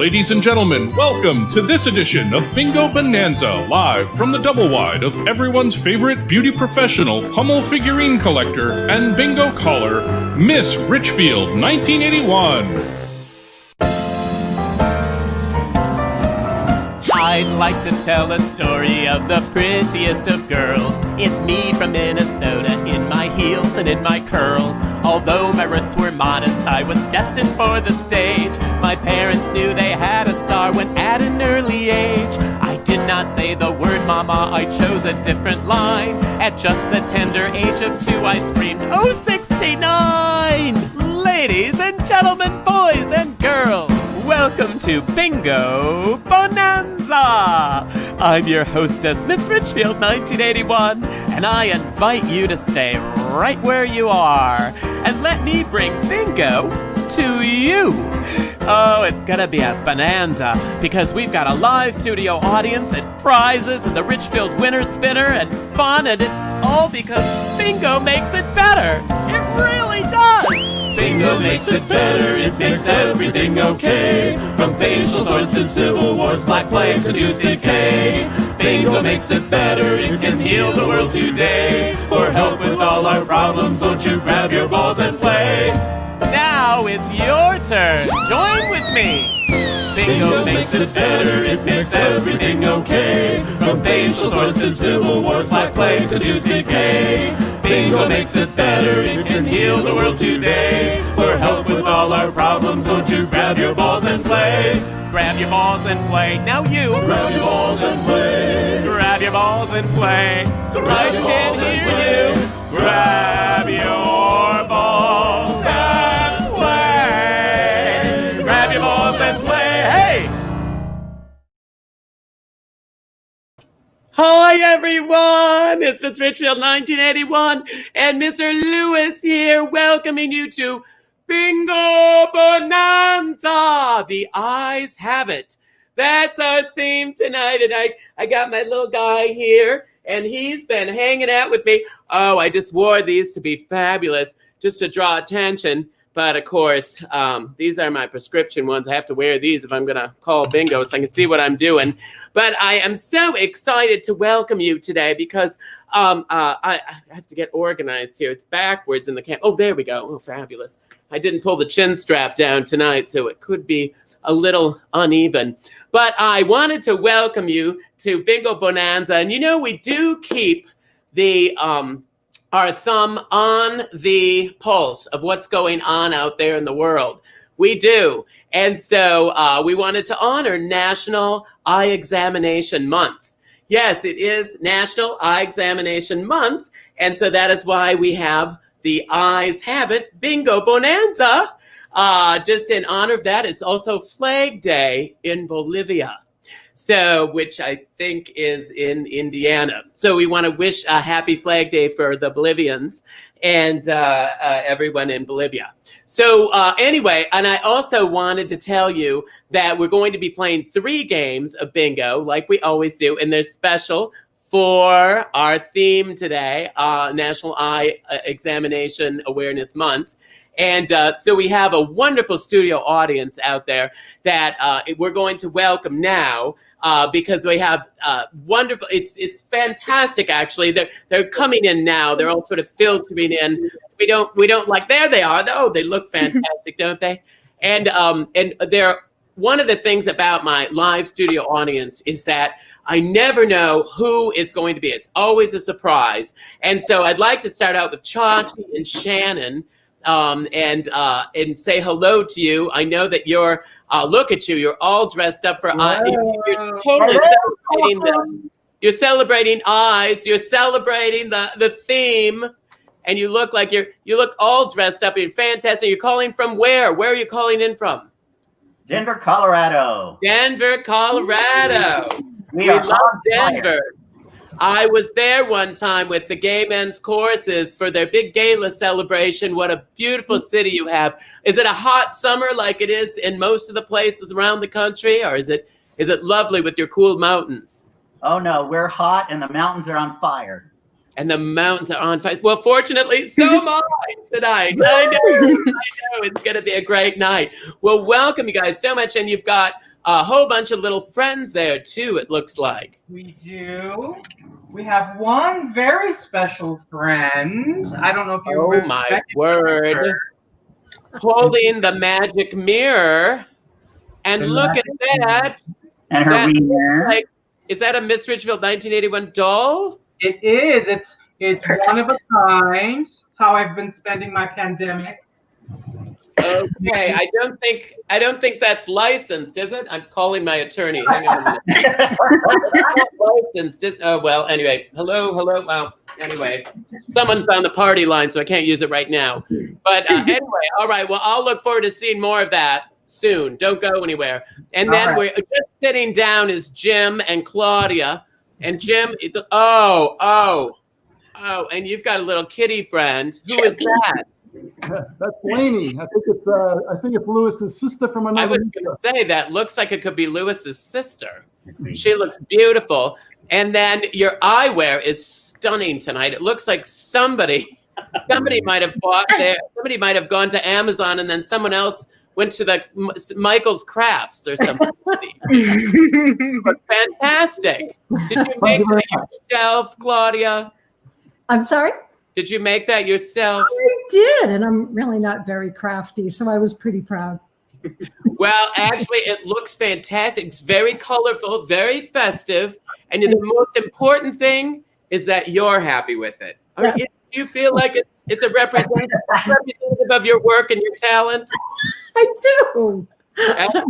Ladies and gentlemen, welcome to this edition of Bingo Bonanza, live from the double wide of everyone's favorite beauty professional, Hummel figurine collector, and bingo caller, Miss Richfield 1981. I'd like to tell a story of the prettiest of girls. It's me from Minnesota, in my heels and in my curls. Although my roots were modest, I was destined for the stage. My parents knew they had a star when at an early age. I did not say the word mama, I chose a different line. At just the tender age of 2, I screamed, "Oh, 69!" Ladies and gentlemen, boys and girls, welcome to Bingo Bonanza! I'm your hostess, Miss Richfield 1981, and I invite you to stay right where you are and let me bring bingo to you. Oh, it's gonna be a bonanza because we've got a live studio audience and prizes and the Richfield winner spinner and fun, and it's all because bingo makes it better. It really does! Bingo makes it better, it makes everything okay. From facial sores to civil wars, black plague to tooth decay. Bingo makes it better, it can heal the world today. For help with all our problems, won't you grab your balls and play? Now it's your turn, join with me. Bingo makes it better, it makes everything okay. From facial sores to civil wars, black plague to tooth decay. Bingo makes it better, it can heal the world today. For help with all our problems, won't you grab your balls and play? Grab your balls and play, now you. Grab your balls and play. Grab your balls and play. I can hear you. Grab your balls and play. Grab your balls and play, hey! Hi everyone, it's Miss Richfield 1981 and Mr. Lewis here welcoming you to Bingo Bonanza. The eyes have it. That's our theme tonight, and I got my little guy here and he's been hanging out with me. Oh, I just wore these to be fabulous just to draw attention. But of course, these are my prescription ones. I have to wear these if I'm going to call bingo so I can see what I'm doing. But I am so excited to welcome you today because I have to get organized here. It's backwards in the camp. Oh, there we go. Oh, fabulous. I didn't pull the chin strap down tonight, so it could be a little uneven. But I wanted to welcome you to Bingo Bonanza. And you know, we do keep the our thumb on the pulse of what's going on out there in the world. We do. And so we wanted to honor National Eye Examination Month. Yes, it is National Eye Examination Month. And so that is why we have the Eyes Have It Bingo Bonanza. Just in honor of that, it's also Flag Day in Bolivia. So, which I think is in Indiana. So we want to wish a happy Flag Day for the Bolivians and everyone in Bolivia. So anyway, and I also wanted to tell you that we're going to be playing 3 games of bingo like we always do. And they're special for our theme today, National Eye Examination Awareness Month. And so we have a wonderful studio audience out there that we're going to welcome now because we have wonderful. It's fantastic, actually. They're coming in now. They're all sort of filtering in. We don't like. There they are. Oh, they look fantastic, don't they? And they're one of the things about my live studio audience is that I never know who it's going to be. It's always a surprise. And so I'd like to start out with Chachi and Shannon. And say hello to you. I know that you're, look at you, you're all dressed up for eyes. You're totally you're celebrating eyes. You're celebrating the theme. And you look like you look all dressed up. You're fantastic. You're calling from where? Where are you calling in from? Denver, Colorado. Denver, Colorado. We love Denver. Fire. I was there one time with the Gay Men's Choruses for their big gala celebration. What a beautiful city you have. Is it a hot summer like it is in most of the places around the country? Or is it lovely with your cool mountains? Oh, no, we're hot and the mountains are on fire. And the mountains are on fire. Well, fortunately, so am I tonight. I know it's going to be a great night. Well, welcome you guys so much. And you've got a whole bunch of little friends there too, it looks like. We do. We have one very special friend. I don't know if you Oh my word. her. Holding the magic mirror. And The look at magic that. And her That wiener. looks like, is that a Miss Ridgefield 1981 doll? It is. It's one of a kind. It's how I've been spending my pandemic. Okay, I don't think that's licensed, is it? I'm calling my attorney. Hang on a minute. Not licensed. Oh well. Anyway, hello. Well, anyway, someone's on the party line, so I can't use it right now. But anyway, all right. Well, I'll look forward to seeing more of that soon. Don't go anywhere. And then we're just sitting down is Jim and Claudia, and Jim. And you've got a little kitty friend. Who is that? That's Lainey. I think it's Lewis's sister from another. I was going to say that looks like it could be Lewis's sister. She looks beautiful. And then your eyewear is stunning tonight. It looks like somebody might have bought there. Somebody might have gone to Amazon and then someone else went to the Michael's Crafts or something. Fantastic. Did you make that yourself, Claudia? I'm sorry? Did you make that yourself? I did, and I'm really not very crafty, so I was pretty proud. Well, actually, it looks fantastic. It's very colorful, very festive, and the most important thing is that you're happy with it. Yeah. Do you feel like it's a representative of your work and your talent? I do. That's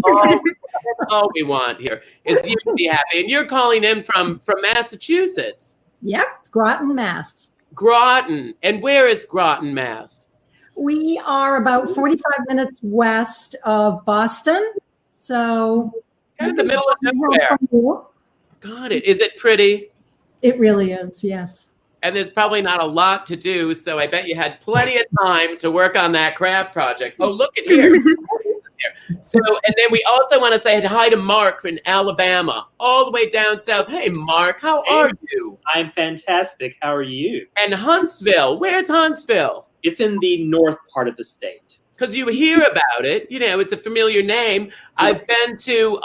all we want here is you to be happy. And you're calling in from Massachusetts. Yep, Groton, Mass. Groton. And where is Groton, Mass? We are about 45 minutes west of Boston, so Kind of the middle of nowhere. Got it. Is it pretty? It really is, yes. And there's probably not a lot to do, so I bet you had plenty of time to work on that craft project. Oh, look at here. So, and then we also want to say hi to Mark in Alabama, all the way down south. Hey, Mark, how are you? I'm fantastic. How are you? And Huntsville. Where's Huntsville? It's in the north part of the state. Because you hear about it. You know, it's a familiar name. I've been to,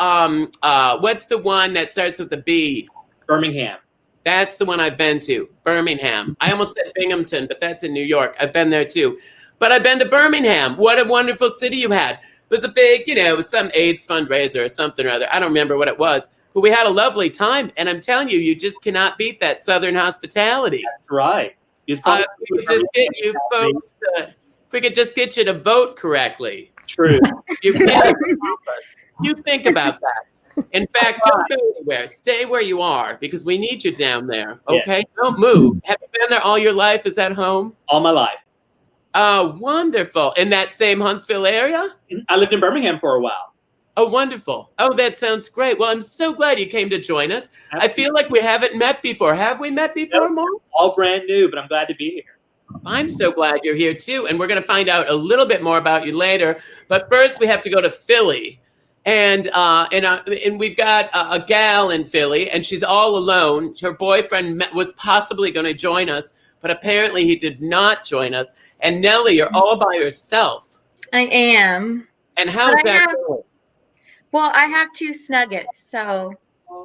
what's the one that starts with a B? Birmingham. That's the one I've been to, Birmingham. I almost said Binghamton, but that's in New York. I've been there too. But I've been to Birmingham. What a wonderful city you had. It was a big, it was some AIDS fundraiser or something or other. I don't remember what it was. But we had a lovely time. And I'm telling you, you just cannot beat that Southern hospitality. That's right. If we could just get you folks if we could just get you to vote correctly. True. You think about that. In fact, don't go anywhere. Stay where you are because we need you down there. Okay? Yeah. Don't move. Have you been there all your life? Is that home? All my life. Oh, wonderful. In that same Huntsville area? I lived in Birmingham for a while. Oh, wonderful. Oh, that sounds great. Well, I'm so glad you came to join us. Absolutely. I feel like we haven't met before. Have we met before, Mark? All brand new, but I'm glad to be here. I'm so glad you're here, too. And we're going to find out a little bit more about you later. But first, we have to go to Philly. And we've got a gal in Philly, and she's all alone. Her boyfriend was possibly going to join us, but apparently he did not join us. And Nellie, you're all by yourself. I am. And how's that going? Well, I have two Snuggets, so.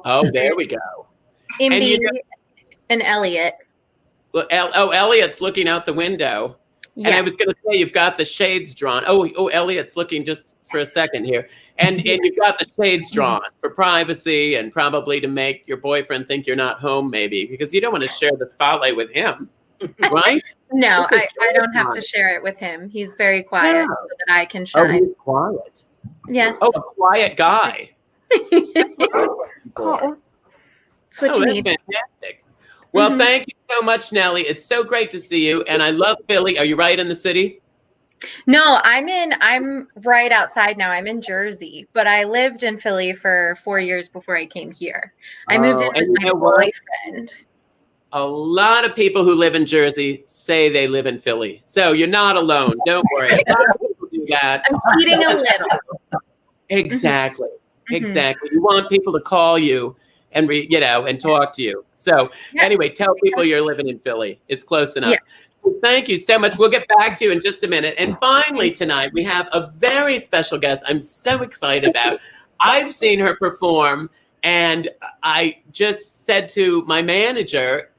Oh, there we go. Imby and Elliot. Well, Elliot's looking out the window. Yes. And I was going to say, you've got the shades drawn. Oh, Elliot's looking just for a second here. And you've got the shades drawn for privacy and probably to make your boyfriend think you're not home, maybe, because you don't want to share the spotlight with him, right? No, I don't have to share it with him. He's very quiet so that I can shine. Oh, he's quiet. Yes. Oh, a quiet guy. That's what you need. Fantastic. Well, thank you so much, Nellie. It's so great to see you. And I love Philly. Are you right in the city? No, I'm right outside now. I'm in Jersey, but I lived in Philly for 4 years before I came here. I moved in with my boyfriend. A lot of people who live in Jersey say they live in Philly. So you're not alone. Don't worry. A lot of people do that. I'm cheating a little. Exactly. Exactly. You want people to call you and and talk to you. So anyway, tell people you're living in Philly. It's close enough. Yeah. Well, thank you so much. We'll get back to you in just a minute. And finally tonight, we have a very special guest I'm so excited about. I've seen her perform, and I just said to my manager,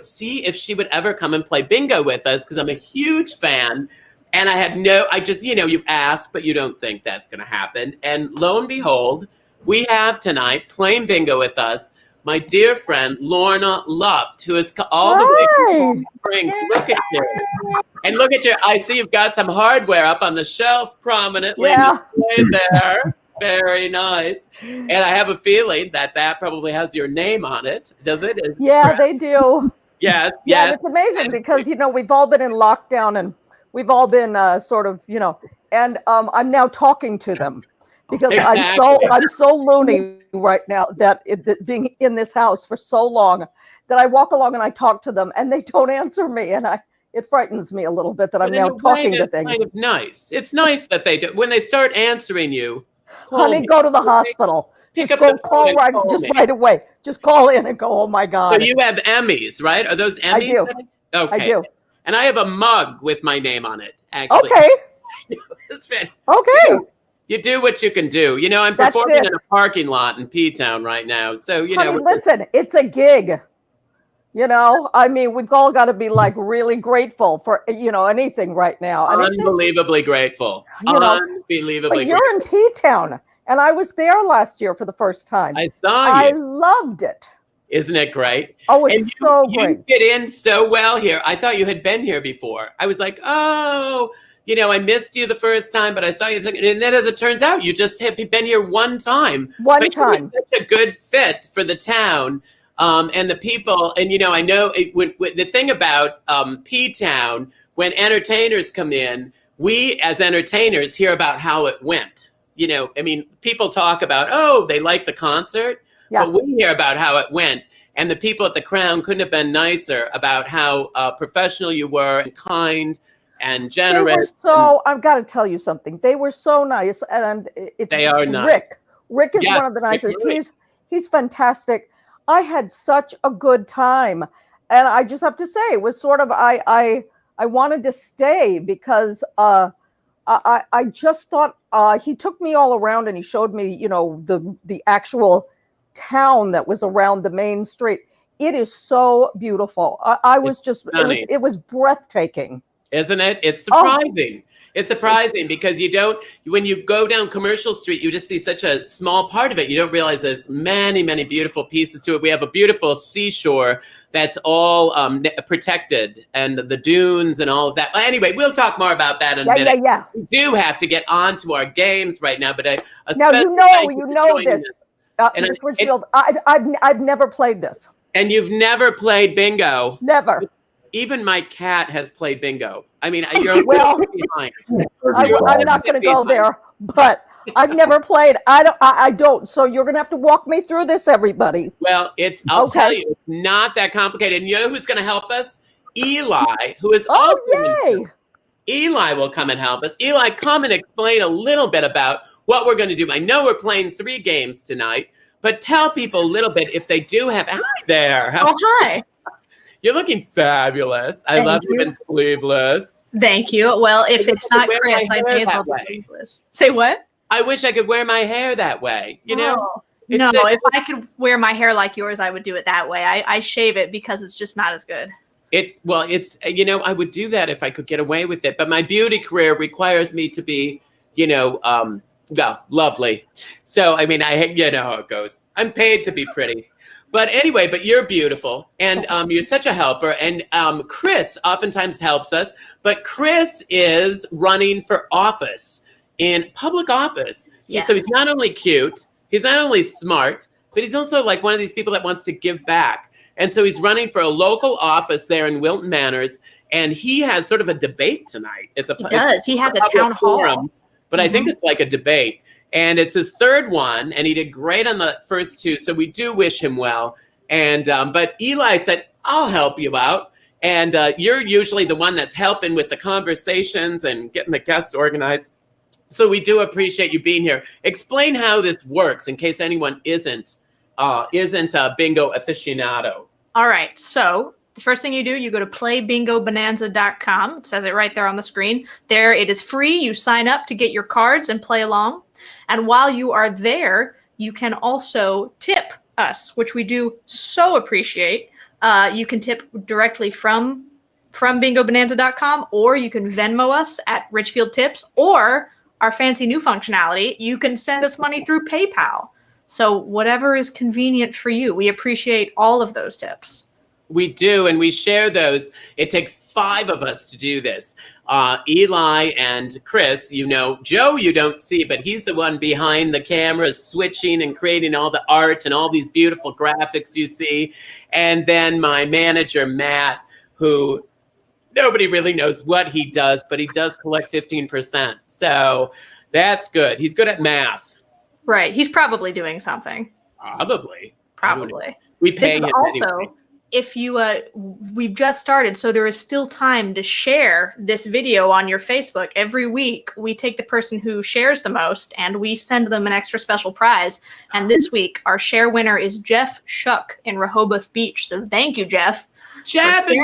see if she would ever come and play bingo with us, because I'm a huge fan. And I just, you ask, but you don't think that's going to happen. And lo and behold, we have tonight playing bingo with us my dear friend Lorna Luft, who is all the way from Palm Springs. Look at you. And look at you. I see you've got some hardware up on the shelf prominently displayed there. Very nice. And I have a feeling that probably has your name on it. Does it? Yeah, they do. Yes. Yeah, it's amazing because, we've all been in lockdown and we've all been and I'm now talking to them because I'm so loony right now that being in this house for so long that I walk along and I talk to them and they don't answer me, and it frightens me a little bit that I'm now talking to things. Kind of nice. It's nice that they do. When they start answering you, honey, go to the hospital. Just go call right away. Just call in and go, oh my God. So you have Emmys, right? Are those Emmys? I do. Okay. I do. And I have a mug with my name on it, actually. Okay. It's fantastic. Okay. You do what you can do. I'm performing in a parking lot in P-Town right now. So, honey, listen, it's a gig. We've all got to be really grateful for, anything right now. And unbelievably grateful. Unbelievably but you're in P-Town, and I was there last year for the first time. I saw you. I loved it. Isn't it great? Oh, it's so great. You fit in so well here. I thought you had been here before. I was like, I missed you the first time, but I saw you. And then as it turns out, you just have been here one time. One time. You're such a good fit for the town and the people. And, I know the thing about P-Town, when entertainers come in, we as entertainers hear about how it went. People talk about, they like the concert. Yeah. But we hear about how it went. And the people at the Crown couldn't have been nicer about how professional you were and kind and generous. I've got to tell you something. They were so nice. And they are nice. Rick is one of the nicest. He's fantastic. I had such a good time. And I just have to say, it was sort of, I wanted to stay because I just thought he took me all around and he showed me, the actual town that was around the main street. It is so beautiful. I was it was breathtaking. Isn't it? It's surprising. It's surprising because when you go down Commercial Street, you just see such a small part of it. You don't realize there's many, many beautiful pieces to it. We have a beautiful seashore that's all protected, and the dunes and all of that. Well, anyway, we'll talk more about that in a minute. Yeah. We do have to get on to our games right now, but now you know this. Ms. Richfield, I've never played this. And you've never played bingo? Never. Even my cat has played bingo. You're behind. I'm not going to go there, but I've never played. I don't. So you're going to have to walk me through this, everybody. Well, I'll tell you, it's not that complicated. And you know who's going to help us? Eli, who is yay! Eli will come and help us. Eli, come and explain a little bit about what we're going to do. I know we're playing 3 games tonight, but tell people a little bit if they do have. Hi there. Hi. You're looking fabulous. I love you in sleeveless. Thank you. Well, if it's not Chris, I may as well be sleeveless. Say what? I wish I could wear my hair that way. No, if I could wear my hair like yours, I would do it that way. I shave it because it's just not as good. I would do that if I could get away with it. But my beauty career requires me to be, lovely. So, how it goes. I'm paid to be pretty. But anyway, you're beautiful, and you're such a helper. And Chris oftentimes helps us. But Chris is running for office, in public office. Yes. So he's not only cute, he's not only smart, but he's also like one of these people that wants to give back. And so he's running for a local office there in Wilton Manors, and he has sort of a debate tonight. He does. He has a town hall. But I think it's like a debate. And it's his 3rd one, and he did great on the first 2, so we do wish him well. And but Eli said, I'll help you out. And you're usually the one that's helping with the conversations and getting the guests organized. So we do appreciate you being here. Explain how this works in case anyone isn't a bingo aficionado. All right. So The first thing you do, you go to playbingobonanza.com. It says it right there on the screen. There, it is free. You sign up to get your cards and play along. And while you are there, you can also tip us, which we do so appreciate. You can tip directly from bingobonanza.com, or you can Venmo us at Richfield Tips, or our fancy new functionality, you can send us money through PayPal. So whatever is convenient for you. We appreciate all of those tips. We do, and we share those. It takes 5 of us to do this. Eli and Chris, you know, Joe you don't see, but he's the one behind the camera switching and creating all the art and all these beautiful graphics you see. And then my manager, Matt, who nobody really knows what he does, but he does collect 15%. So that's good. He's good at math. Right. He's probably doing something. Probably. We pay him also, anyway. If you, we've just started, so there is still time to share this video on your Facebook. Every week, we take the person who shares the most and we send them an extra special prize. And this week, our share winner is Jeff Shuck in Rehoboth Beach. So thank you, Jeff. Jeff in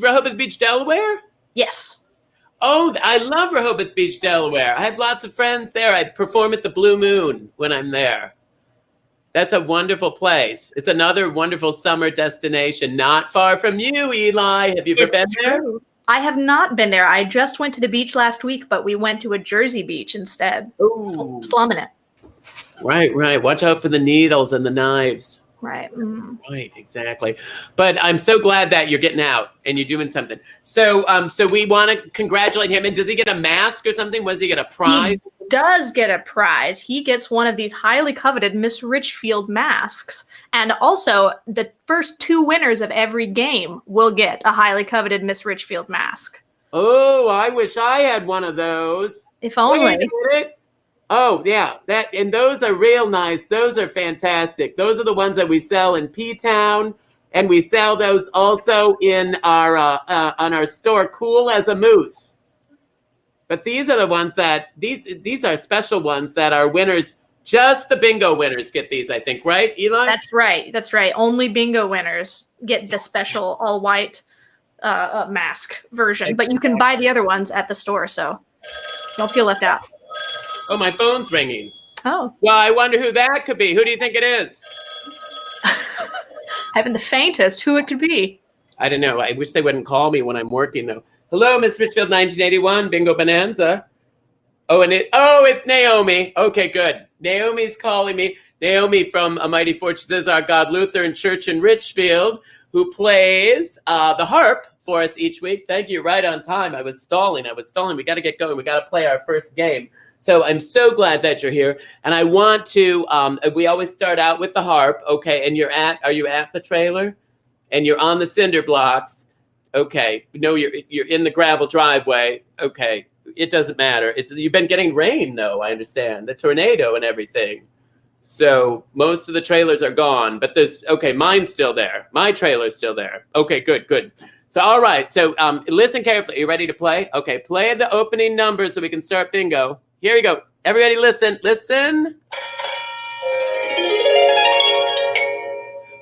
Rehoboth Beach, Delaware? Yes. Oh, I love Rehoboth Beach, Delaware. I have lots of friends there. I perform at the Blue Moon when I'm there. That's a wonderful place. It's another wonderful summer destination, not far from you, Eli. Have you ever been there? I have not been there. I just went to the beach last week, but we went to a Jersey beach instead. Ooh. Slumming it. Right. Watch out for the needles and the knives. Right. Right, exactly. But I'm so glad that you're getting out and you're doing something. So we want to congratulate him. And does he get a mask or something? Was he get a prize? He does get a prize. He gets one of these highly coveted Miss Richfield masks. And also, the first 2 winners of every game will get a highly coveted Miss Richfield mask. Oh, I wish I had one of those. If only. Wait a minute. Oh, yeah. And those are real nice. Those are fantastic. Those are the ones that we sell in P-Town. And we sell those also in our on our store, Cool as a Moose. But these are the ones that, these are special ones that our winners, just the bingo winners get these, I think. Right, Eli? That's right. Only bingo winners get the special all-white mask version. But you can buy the other ones at the store, so don't feel left out. Oh, my phone's ringing. Oh. Well, I wonder who that could be. Who do you think it is? I haven't the faintest who it could be. I don't know. I wish they wouldn't call me when I'm working, though. Hello, Miss Richfield 1981, Bingo Bonanza. It's Naomi. Okay, good. Naomi's calling me. Naomi from A Mighty Fortress Our God Lutheran Church in Richfield, who plays the harp for us each week. Thank you. Right on time. I was stalling. We got to get going. We got to play our first game. So I'm so glad that you're here. And I want to, we always start out with the harp. Okay. And are you at the trailer? And you're on the cinder blocks. Okay. No, you're in the gravel driveway. Okay. It doesn't matter. You've been getting rain though. I understand the tornado and everything. So most of the trailers are gone, but mine's still there. My trailer's still there. Okay, good. So, all right. So listen carefully. Are you ready to play? Okay. Play the opening number so we can start bingo. Here we go. Everybody listen.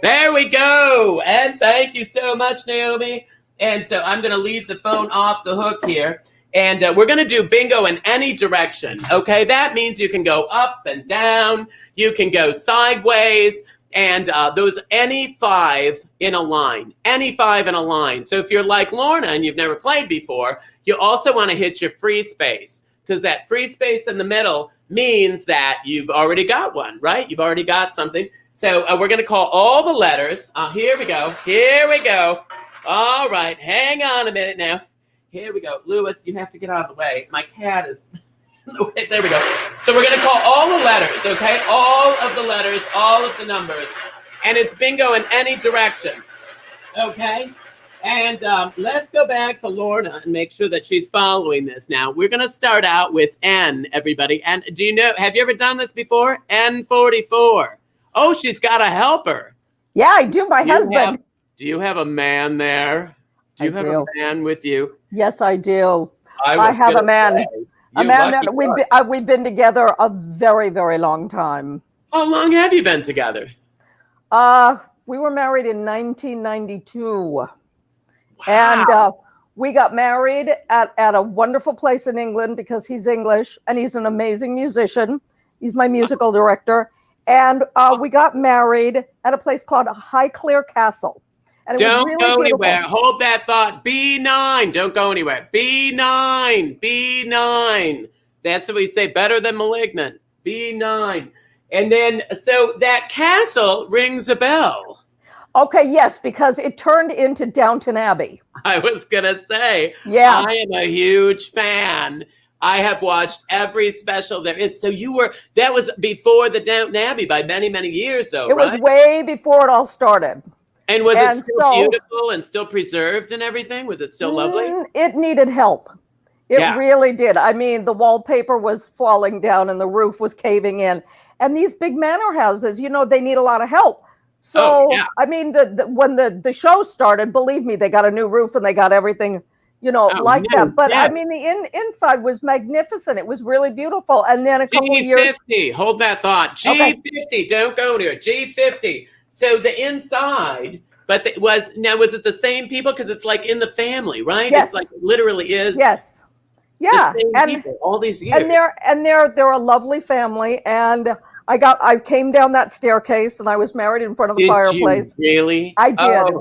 There we go. And thank you so much, Naomi. And so I'm going to leave the phone off the hook here. And we're going to do bingo in any direction. Okay, that means you can go up and down. You can go sideways. And those any 5 in a line. So if you're like Lorna and you've never played before, you also want to hit your free space. Because that free space in the middle means that you've already got one, right? You've already got something. So we're going to call all the letters. Here we go. All right. Hang on a minute now. Here we go. Lewis, you have to get out of the way. My cat is... There we go. So we're going to call all the letters, okay? All of the letters, all of the numbers. And it's bingo in any direction. Okay? And let's go back to Lorna and make sure that she's following this now. We're going to start out with N, everybody. And have you ever done this before? N44. Oh, she's got a helper. Yeah, I do. My husband. Do you have a man there? Do you have a man with you? Yes, I do. I have a man. A man that we've been together a very, very long time. How long have you been together? We were married in 1992. And we got married at a wonderful place in England because he's English and he's an amazing musician. He's my musical director. And we got married at a place called Highclere Castle. And it Don't was really go beautiful. anywhere. Hold that thought. B9. Don't go anywhere. B9. B9. That's what we say. Better than malignant. B9. And then, so that castle rings a bell. Okay, yes, because it turned into Downton Abbey. I was going to say, Yeah. I am a huge fan. I have watched every special there is. So that was before the Downton Abbey by many, many years, though, It right? was way before it all started. And was it still beautiful and still preserved and everything? Was it still lovely? It needed help. It really did. I mean, the wallpaper was falling down and the roof was caving in. And these big manor houses, they need a lot of help. So, I mean, when the show started, believe me, they got a new roof and they got everything, that. But I mean, the inside was magnificent. It was really beautiful. And then a couple of years. G50, hold that thought. G50, don't go near it. G50. So the inside, but was it the same people? Because it's like in the family, right? Yes. It's like it literally is. Yes. Yeah. The same people all these years. And they're a lovely family. And I came down that staircase and I was married in front of the fireplace. You really? I did.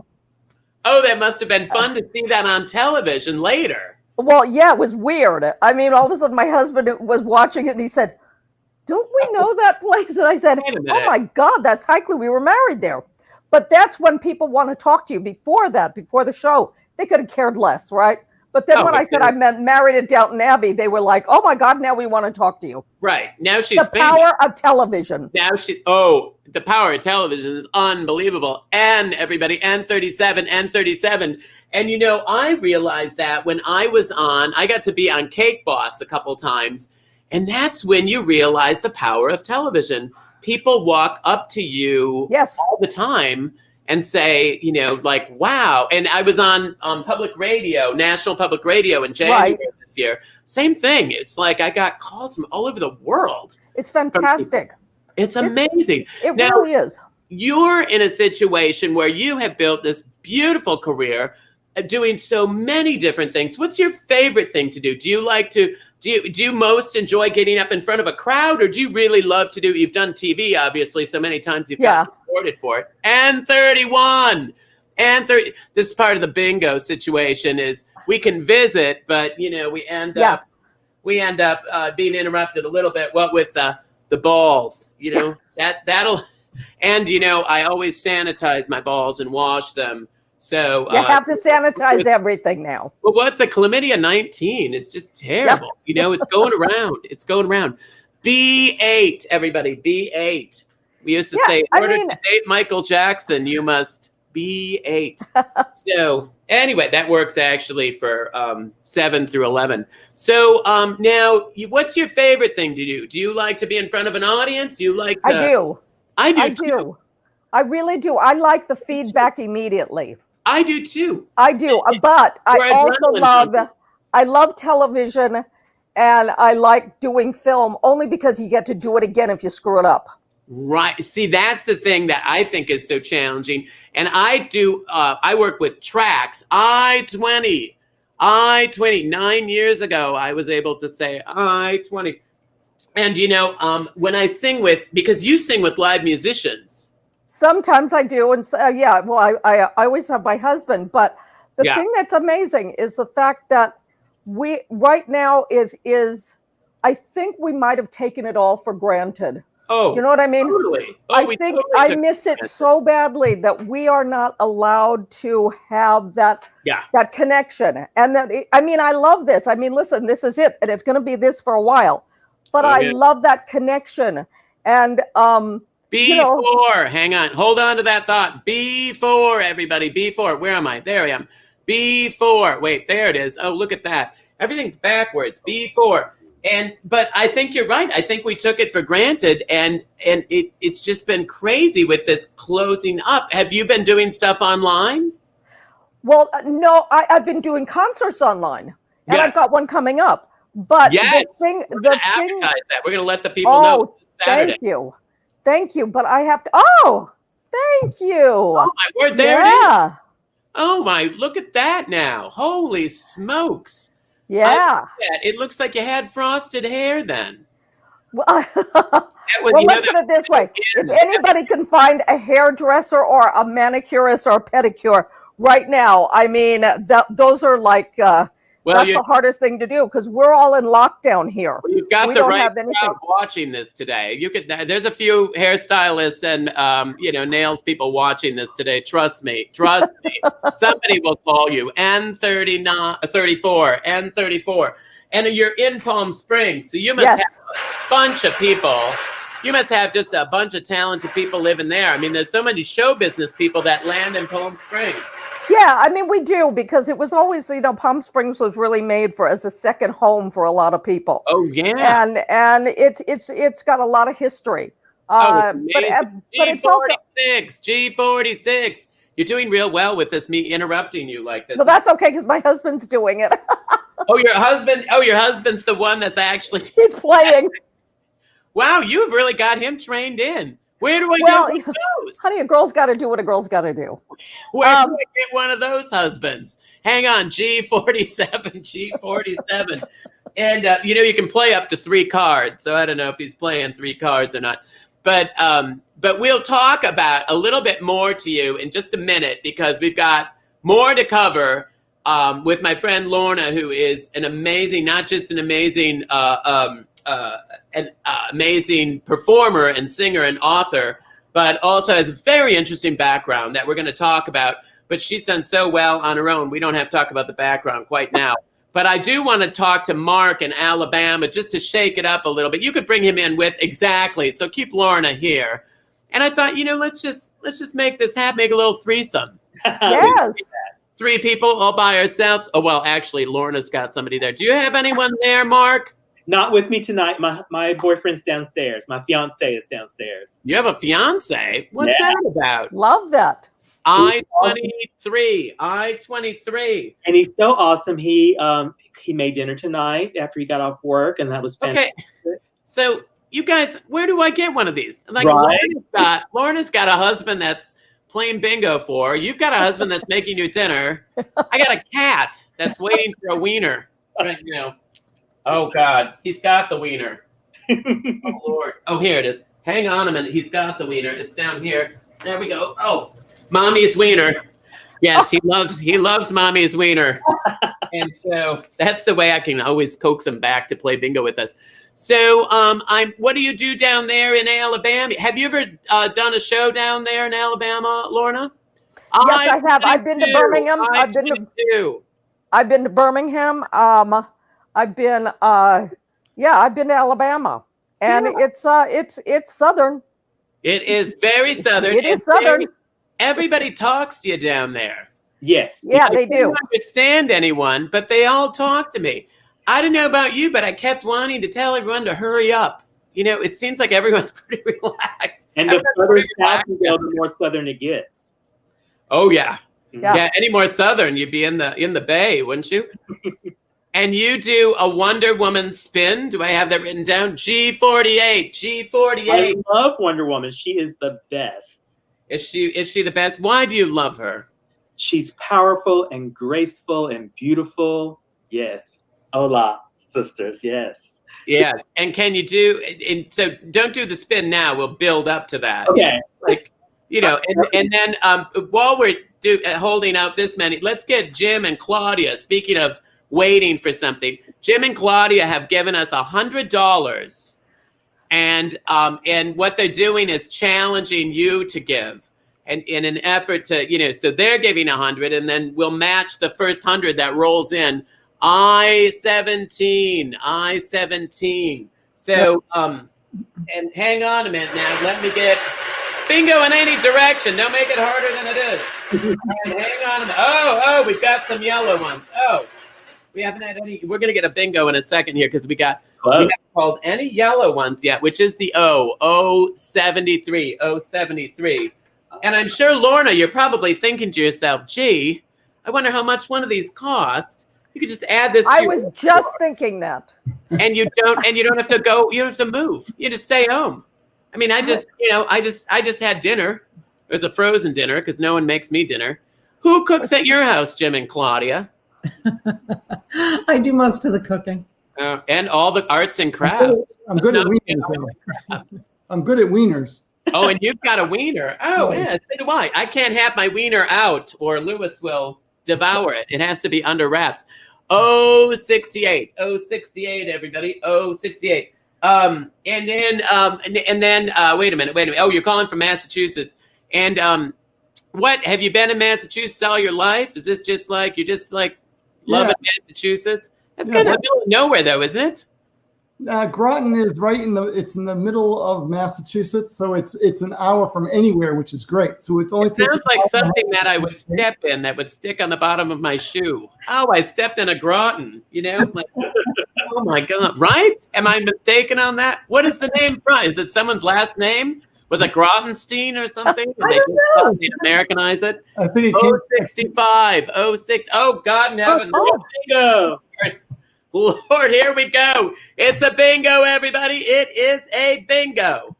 Oh, that must have been fun to see that on television later. Well, yeah, it was weird. I mean, all of a sudden my husband was watching it and he said, "Don't we know that place?" And I said, "Oh my God, that's Highclere. We were married there." But that's when people want to talk to you. Before the show, they could have cared less, right? But then when I said I meant married at Downton Abbey, they were like, "Oh my God, now we want to talk to you." Right. Now she's the power of television. Now the power of television is unbelievable. And everybody, N37. And I realized that when I got to be on Cake Boss a couple times. And that's when you realize the power of television. People walk up to you all the time and say, like, wow. And I was on public radio, National Public Radio in January this year. Same thing. It's like I got calls from all over the world. It's fantastic. It's amazing. It really is. You're in a situation where you have built this beautiful career doing so many different things. What's your favorite thing to do? Do you most enjoy getting up in front of a crowd, or do you really love to you've done TV, obviously, so many times you've gotten rewarded for it. And 31. This is part of the bingo situation is we can visit, but we end up being interrupted a little bit. What with the balls, that'll, and I always sanitize my balls and wash them. So you have to sanitize everything now. Well, what's the chlamydia 19? It's just terrible. It's going around. It's going around. B8, everybody. B8. We used to say, in order to date Michael Jackson, you must B8. So anyway, that works actually for 7 through 11. So now, what's your favorite thing to do? Do you like to be in front of an audience? Do you like to? I do too. I really do. I like the feedback immediately. I do too. I do, but I also love television, and I like doing film only because you get to do it again if you screw it up. Right. See, that's the thing that I think is so challenging. And I work with tracks. I-20. 9 years ago, I was able to say I-20. And, when I sing because you sing with live musicians. Sometimes I do. And I always have my husband. But the thing that's amazing is the fact that we right now is I think we might have taken it all for granted. Oh, do you know what I mean? Totally. I think I miss it so badly that we are not allowed to have that connection. And I love this. I mean, listen, this is it. And it's going to be this for a while. But I love that connection. And B4, hang on. Hold on to that thought. B4, everybody. B4. Where am I? There I am. B4. Wait, there it is. Oh, look at that. Everything's backwards. B4. But I think you're right. I think we took it for granted, and it's just been crazy with this closing up. Have you been doing stuff online? Well, no, I've been doing concerts online, and I've got one coming up. But we're going to advertise that. We're going to let the people know Saturday. Thank you. But I have to. Oh, thank you. Oh my word! There it is. Oh my, look at that now. Holy smokes. Yeah. It looks like you had frosted hair then. Well, Was, well, let's put it this way. If anybody can find a hairdresser or a manicurist or a pedicure right now, I mean, those are like, that's the hardest thing to do because we're all in lockdown here. Well, you've got the right crowd watching this today. You could. There's a few hairstylists and nails people watching this today. Trust me. Somebody will call you. N39, 34, N34, and you're in Palm Springs, so you must have a bunch of people. You must have just a bunch of talented people living there. I mean, there's so many show business people that land in Palm Springs. Yeah, I mean, we do because it was always, Palm Springs was really made as a second home for a lot of people. Oh yeah, and it's got a lot of history. G46. You're doing real well with this. Me interrupting you like this. Well, that's okay because my husband's doing it. Your husband's the one that's actually he's playing. Wow, you've really got him trained in. Where do I get one of those? Honey, a girl's got to do what a girl's got to do. Where do I get one of those husbands? Hang on, G47. And, you can play up to 3 cards. So I don't know if he's playing 3 cards or not. But we'll talk about a little bit more to you in just a minute because we've got more to cover with my friend Lorna, who is an amazing, not just an amazing amazing performer and singer and author, but also has a very interesting background that we're going to talk about. But she's done so well on her own. We don't have to talk about the background quite now. But I do want to talk to Mark in Alabama just to shake it up a little bit. You could bring him in with exactly. So keep Lorna here. And I thought, let's just make this happen. Make a little threesome. Yes. 3 people all by ourselves. Oh, well, actually, Lorna's got somebody there. Do you have anyone there, Mark? Not with me tonight. My boyfriend's downstairs. My fiance is downstairs. You have a fiance? What's that about? Love that. I-23. And he's so awesome. He made dinner tonight after he got off work, and that was fantastic. Okay. So you guys, where do I get one of these? Like right. Lorna's got a husband that's playing bingo for. You've got a husband that's making you dinner. I got a cat that's waiting for a wiener right now. Oh, God. He's got the wiener. Oh, Lord. Oh, here it is. Hang on a minute. He's got the wiener. It's down here. There we go. Oh, Mommy's wiener. Yes, he loves Mommy's wiener. And so that's the way I can always coax him back to play bingo with us. So what do you do down there in Alabama? Have you ever done a show down there in Alabama, Lorna? Yes, I have. I've been to Birmingham. I've been to Birmingham. I've been to Alabama, and it's southern. It is very southern. It is southern. Everybody talks to you down there. Yes. Yeah, they do. I don't understand anyone, but they all talk to me. I don't know about you, but I kept wanting to tell everyone to hurry up. It seems like everyone's pretty relaxed. And the further south you go, the more southern it gets. Oh yeah. Any more southern, you'd be in the Bay, wouldn't you? And you do a Wonder Woman spin. Do I have that written down? G48. I love Wonder Woman. She is the best. Is she the best? Why do you love her? She's powerful and graceful and beautiful. Yes. Hola, sisters. Yes. Yes. And can you so don't do the spin now. We'll build up to that. Okay. And then while we're holding out this many, let's get Jim and Claudia. Speaking of waiting for something, Jim and Claudia have given us $100, and what they're doing is challenging you to give, and in an effort to so they're giving 100, and then we'll match the first 100 that rolls in. I-17. So and hang on a minute now. Let me get bingo in any direction. Don't make it harder than it is. And hang on a minute. Oh, we've got some yellow ones. Oh. We haven't had any. We're going to get a bingo in a second here because we haven't called any yellow ones yet, which is the O73. And I'm sure, Lorna, you're probably thinking to yourself, gee, I wonder how much one of these cost. You could just add this to I was just thinking that. And you don't have to go, you don't have to move. You just stay home. I mean, I just had dinner. It was a frozen dinner because no one makes me dinner. Who cooks at your house, Jim and Claudia? I do most of the cooking. And all the arts and crafts. I'm good at wieners. I'm good at wieners. Oh, and you've got a wiener. Oh, yeah, so do I. I can't have my wiener out or Lewis will devour it. It has to be under wraps. 068. 068, everybody. 068. And then wait a minute. Oh, you're calling from Massachusetts. And what, have you been in Massachusetts all your life? Is this just like, you're just like loving Massachusetts? That's kind of the middle of nowhere, though, isn't it? Groton is it's in the middle of Massachusetts, so it's an hour from anywhere, which is great. So it sounds like something that I would step in that would stick on the bottom of my shoe. Oh, I stepped in a Groton, like, oh my God, right? Am I mistaken on that? What is the name from? Is it someone's last name? Was it Grottenstein or something? I don't know. Did they Americanize it? I think it came 065, 06. Oh, God in heaven. Bingo. Lord, here we go. It's a bingo, everybody. It is a bingo.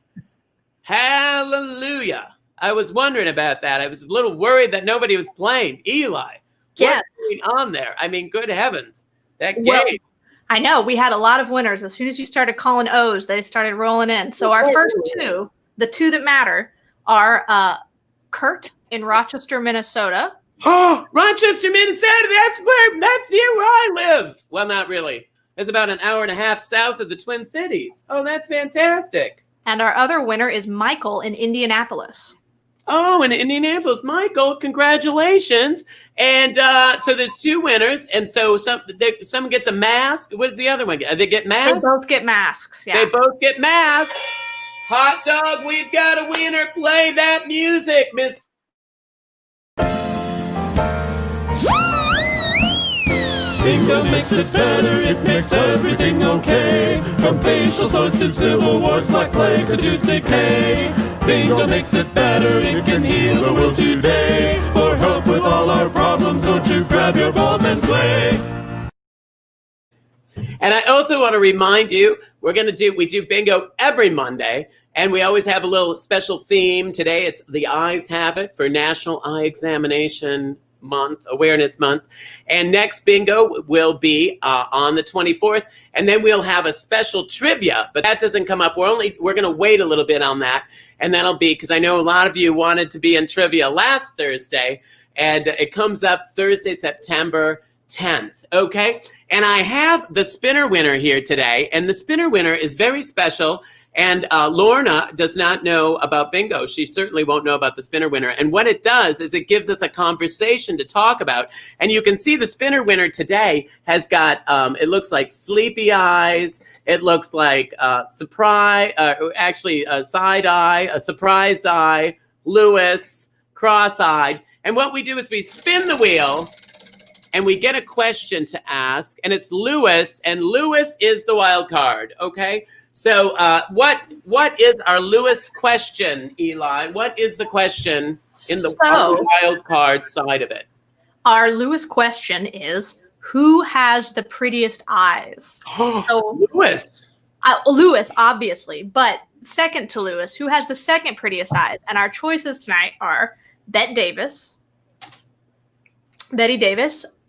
Hallelujah. I was wondering about that. I was a little worried that nobody was playing. Eli, Yes. what's going on there? I mean, good heavens. That game. Well, I know. We had a lot of winners. As soon as you started calling O's, they started rolling in. So our first two, the two that matter, are Kurt in Rochester, Minnesota. Oh, Rochester, Minnesota. That's near where I live. Well, not really. It's about an hour and a half south of the Twin Cities. Oh, that's fantastic. And our other winner is Michael in Indianapolis. Oh, in Indianapolis, Michael, congratulations. And so there's two winners. And so someone gets a mask. What does the other one get? They get masks? They both get masks, yeah. They both get masks. Hot dog, we've got a winner. Play that music, Miss. Bingo makes it better, it makes everything okay. From facial sores to civil wars, black plague to tooth decay. Bingo makes it better, it can heal the world today. For help with all our problems, won't you grab your balls and play? And I also want to remind you, we do bingo every Monday, and we always have a little special theme. Today it's The Eyes Have It for National Eye Examination Month, Awareness Month. And next bingo will be on the 24th, and then we'll have a special trivia, but that doesn't come up. We're going to wait a little bit on that, and that'll be because I know a lot of you wanted to be in trivia last Thursday, and it comes up Thursday, September 10th. Okay. And I have the spinner winner here today, and the spinner winner is very special. And Lorna does not know about bingo. She certainly won't know about the spinner winner. And what it does is it gives us a conversation to talk about. And you can see the spinner winner today has got, it looks like sleepy eyes. It looks like side eye, a surprised eye, Lewis, cross-eyed. And what we do is we spin the wheel and we get a question to ask. And it's Lewis, and Lewis is the wild card, okay? So what is our Lewis question, Eli? What is the question in the wild card side of it? Our Lewis question is, who has the prettiest eyes? So Lewis. Lewis, obviously, but second to Lewis, who has the second prettiest eyes? And our choices tonight are Betty Davis,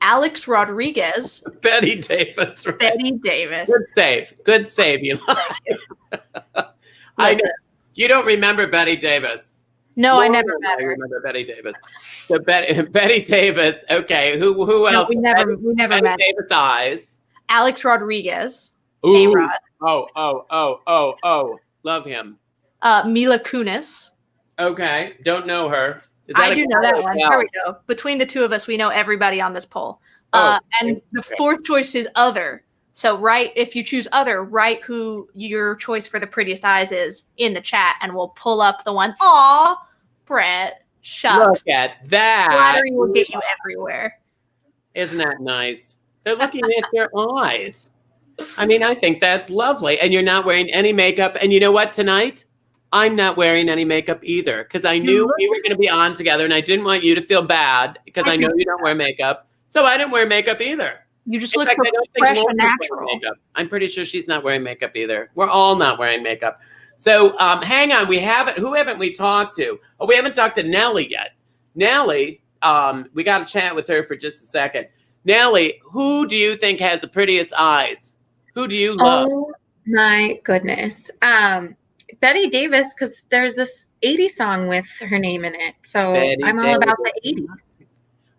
Alex Rodriguez. Betty Davis. Right? Betty Davis. Good save, Eli. I know. You don't remember Betty Davis. No, I never met her. I remember Betty Davis. So Betty Davis. Okay, who else? We never Betty met. Davis eyes. Alex Rodriguez. Ooh. A-Rod. Oh. Love him. Mila Kunis. Okay, don't know her. I do know that one. There we go. Between the two of us, we know everybody on this poll. And the fourth choice is other. So if if you choose other, write who your choice for the prettiest eyes is in the chat, and we'll pull up the one. Aw, Brett, shucks. Look at that. Flattery will get you everywhere. Isn't that nice? They're looking at your eyes. I mean, I think that's lovely. And you're not wearing any makeup. And you know what, tonight? I'm not wearing any makeup either because I knew we were going to be on together, and I didn't want you to feel bad because I know you don't wear makeup. So I didn't wear makeup either. You just look so fresh and natural. I'm pretty sure she's not wearing makeup either. We're all not wearing makeup. So hang on. Who haven't we talked to? Oh, we haven't talked to Nellie yet. Nellie, we got to chat with her for just a second. Nellie, who do you think has the prettiest eyes? Who do you love? Oh my goodness. Betty Davis, because there's this 80s song with her name in it. So Betty I'm all about the 80s.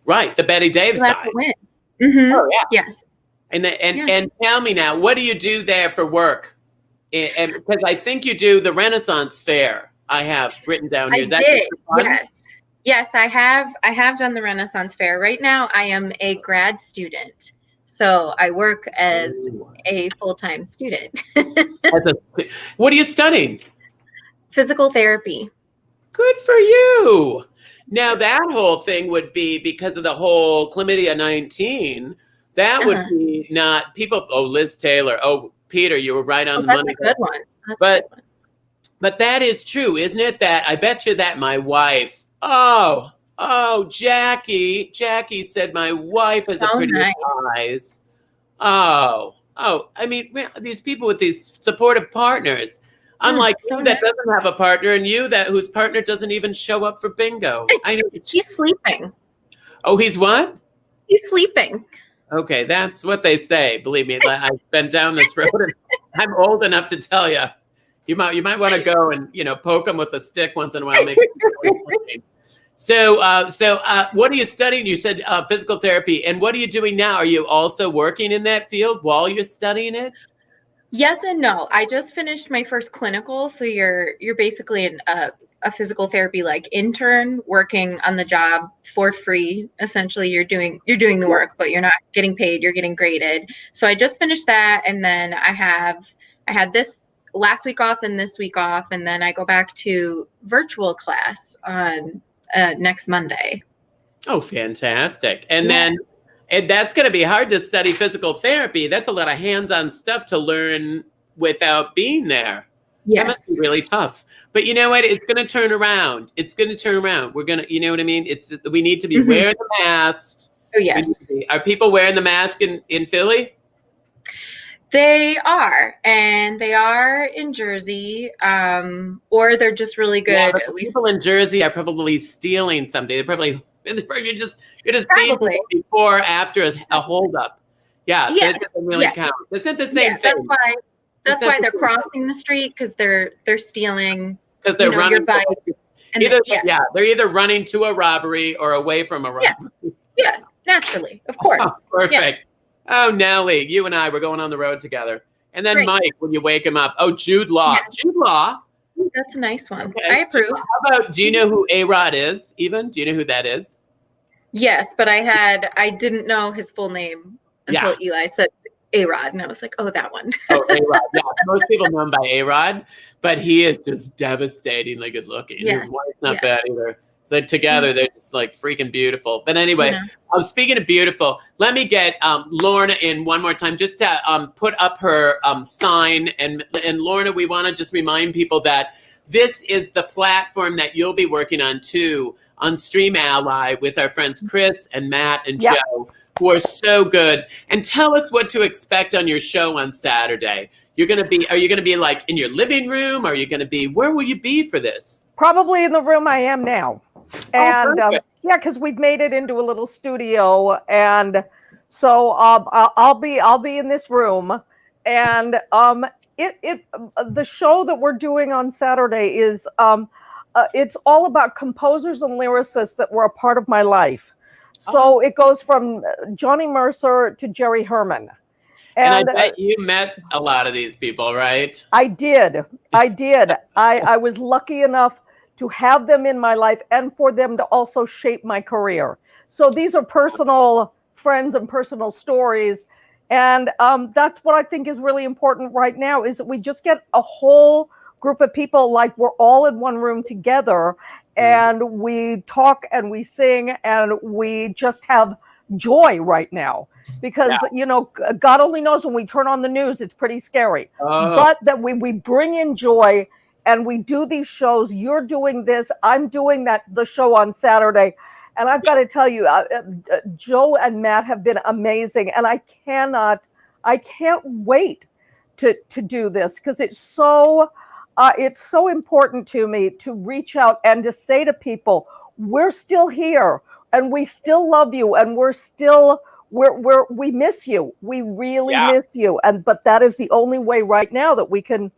Right, the Betty Davis Let eye. her win. Mm-hmm. Oh yeah. Yes. And tell me now, what do you do there for work? And because I think you do the Renaissance Fair. I have written down here. I did. Yes, I have done the Renaissance Fair. Right now, I am a grad student, so I work as a full-time student. What are you studying? Physical therapy. Good for you. Now that whole thing would be because of the whole chlamydia 19. That would be not people. Oh, Liz Taylor. Oh, Peter, you were right on the money. That's a good one. But that is true, isn't it? That I bet you that my wife. Oh, Jackie said my wife has a pretty eyes. Oh. I mean, these people with these supportive partners. Unlike you that doesn't have a partner, and you whose partner doesn't even show up for bingo. I know he's sleeping. Oh, he's what? He's sleeping. Okay, that's what they say. Believe me, I've been down this road, and I'm old enough to tell you. You might want to go and poke him with a stick once in a while. So what are you studying? You said physical therapy, and what are you doing now? Are you also working in that field while you're studying it? Yes and no. I just finished my first clinical, so you're basically a physical therapy like intern working on the job for free. Essentially, you're doing the work, but you're not getting paid. You're getting graded. So I just finished that, and then I had this last week off and this week off, and then I go back to virtual class on next Monday. Oh, fantastic! And then. And that's going to be hard to study physical therapy. That's a lot of hands-on stuff to learn without being there. Yes. That must be really tough. But you know what? It's going to turn around. We're going to, you know what I mean? We need to be wearing the masks. Oh, yes. Are people wearing the mask in Philly? They are. And they are in Jersey. Or they're just really good. Yeah, but people in Jersey are probably stealing something. You're just seeing before after a holdup. Yeah, so it doesn't really count. It's not the same thing. That's why they're crossing the street, because they're stealing. Because they're running your bike. They're either running to a robbery or away from a robbery. Yeah, naturally, of course. Oh, perfect. Yeah. Oh, Nellie, you and I were going on the road together, and then Mike, when you wake him up. Oh, Jude Law. Yeah. Jude Law. That's a nice one. Okay. I approve. How about, do you know who A-Rod is even? Do you know who that is? Yes, but I didn't know his full name until Eli said A-Rod, and I was like, oh, that one. Oh, A-Rod. Yeah, most people know him by A-Rod, but he is just devastatingly good looking. Yeah. His wife's not bad either. They're together, they're just like freaking beautiful. But anyway, speaking of beautiful, let me get Lorna in one more time just to put up her sign. And Lorna, we want to just remind people that this is the platform that you'll be working on too, on Stream Ally with our friends Chris and Matt and Joe, who are so good. And tell us what to expect on your show on Saturday. Are you going to be like in your living room? Are you going to be, where will you be for this? Probably in the room I am now. And because we've made it into a little studio, and so I'll be in this room, and the show that we're doing on Saturday is it's all about composers and lyricists that were a part of my life. So it goes from Johnny Mercer to Jerry Herman. And I bet you met a lot of these people, right? I did. I was lucky enough to have them in my life and for them to also shape my career. So these are personal friends and personal stories. And that's what I think is really important right now, is that we just get a whole group of people, like we're all in one room together, and we talk and we sing and we just have joy right now. Because, God only knows, when we turn on the news, it's pretty scary. But that we bring in joy and we do these shows. You're doing this, I'm doing the show on Saturday. And I've got to tell you, Joe and Matt have been amazing. And I can't wait to do this, because it's so important to me to reach out and to say to people, we're still here. and we still love you, and we miss you. We really miss you. But that is the only way right now that we can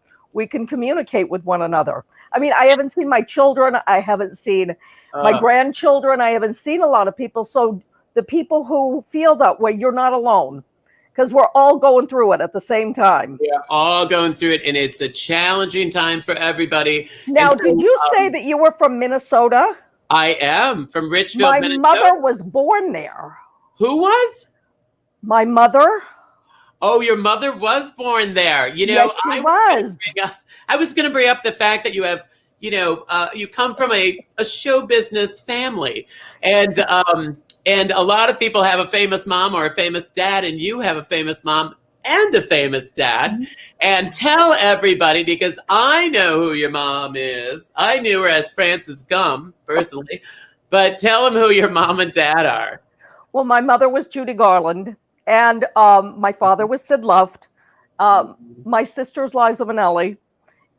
communicate with one another. I mean, I haven't seen my children. I haven't seen my grandchildren. I haven't seen a lot of people. So the people who feel that way, you're not alone, because we're all going through it at the same time. We're all going through it, and it's a challenging time for everybody. Now, did you say that you were from Minnesota? I am from Richfield, Minnesota. My mother was born there. Who was? My mother. Oh, your mother was born there. You know, yes, she was. I was going to bring up the fact that you have, you come from a show business family, and a lot of people have a famous mom or a famous dad, and you have a famous mom and a famous dad. And tell everybody, because I know who your mom is. I knew her as Frances Gum, personally. But tell them who your mom and dad are. Well, my mother was Judy Garland, and my father was Sid Luft. My sister's Liza Minnelli.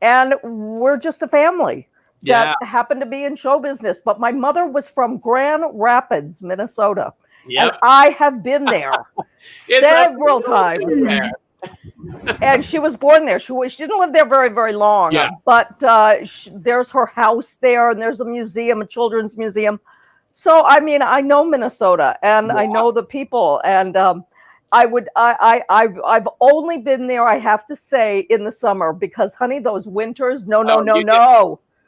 And we're just a family that happened to be in show business. But my mother was from Grand Rapids, Minnesota. Yep. And I have been there several times. And she was born there. She didn't live there very, very long. Yeah. But there's her house there, and there's a museum, a children's museum. So, I mean, I know Minnesota, and I know the people. And I've only been there, I have to say, in the summer, because, honey, those winters, no.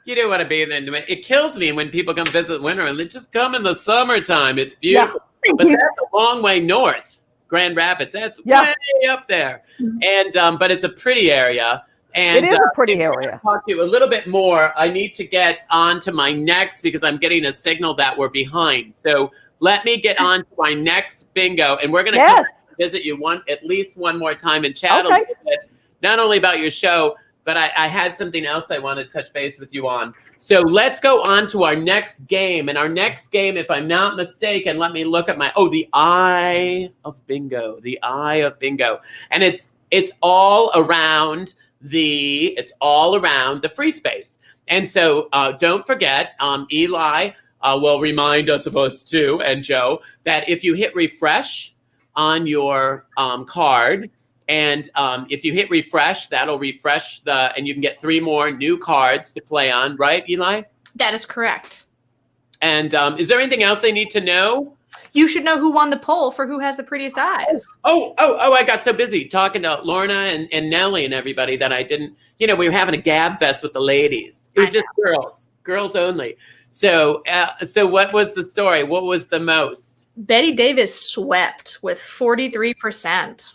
You don't want to be in the, it kills me when people come visit winter, and they just come in the summertime. It's beautiful. Yeah. But that's a long way north, Grand Rapids. That's way up there. And but it's a pretty area. And it is a pretty area. To talk to you a little bit more, I need to get on to my next, because I'm getting a signal that we're behind. So let me get on to my next bingo, and we're going to visit you at least one more time and chat a little bit, not only about your show, but I had something else I wanted to touch base with you on. So let's go on to our next game. And our next game, if I'm not mistaken, let me look at the Eye of Bingo. The Eye of Bingo. And it's all around the free space. And so don't forget, Eli will remind us of us too, and Joe, that if you hit refresh on your card, and if you hit refresh, that'll refresh and you can get 3 more new cards to play on, right, Eli? That is correct. And is there anything else they need to know? You should know who won the poll for who has the prettiest eyes. Oh, I got so busy talking to Lorna and Nellie and everybody that I didn't, we were having a gab fest with the ladies. It was just girls only. So what was the story? What was the most? Betty Davis swept with 43%.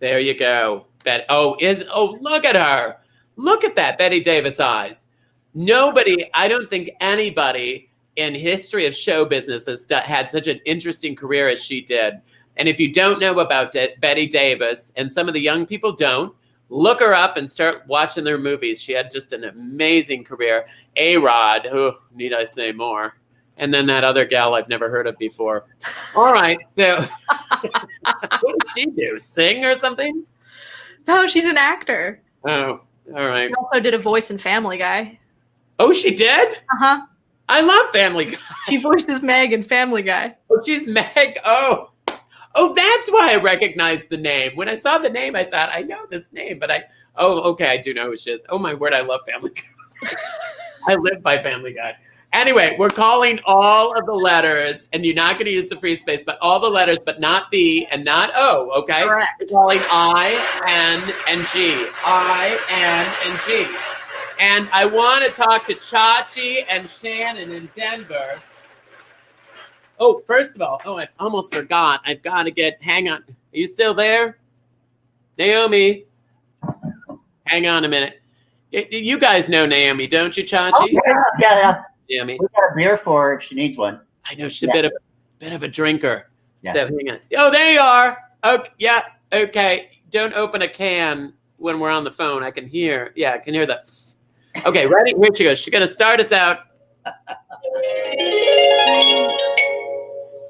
There you go. Look at her. Look at that, Betty Davis eyes. I don't think anybody in history of show business has had such an interesting career as she did. And if you don't know about Betty Davis, and some of the young people don't, look her up and start watching their movies. She had just an amazing career. A-Rod, who need I say more? And then that other gal I've never heard of before. All right, so what did she do? Sing or something? No, she's an actor. Oh, all right. She also did a voice in Family Guy. Oh, she did? Uh-huh. I love Family Guy. She voices Meg in Family Guy. Oh, she's Meg. Oh, that's why I recognized the name. When I saw the name, I thought, I know this name, but I do know who she is. Oh my word, I love Family Guy. I live by Family Guy. Anyway, we're calling all of the letters, and you're not going to use the free space, but all the letters, but not B and not O, okay? Correct. We're calling I, N, and G. I, N, and G. And I want to talk to Chachi and Shannon in Denver. Oh, first of all, I almost forgot. I've got to hang on. Are you still there? Naomi? Hang on a minute. You guys know Naomi, don't you, Chachi? Oh, yeah. Naomi. We got a beer for her if she needs one. I know she's a bit of a drinker. Yeah. So hang on. Oh, there you are. Okay, yeah. Okay. Don't open a can when we're on the phone. I can hear. Yeah, I can hear that. Okay, ready? Here she goes. She's gonna start us out.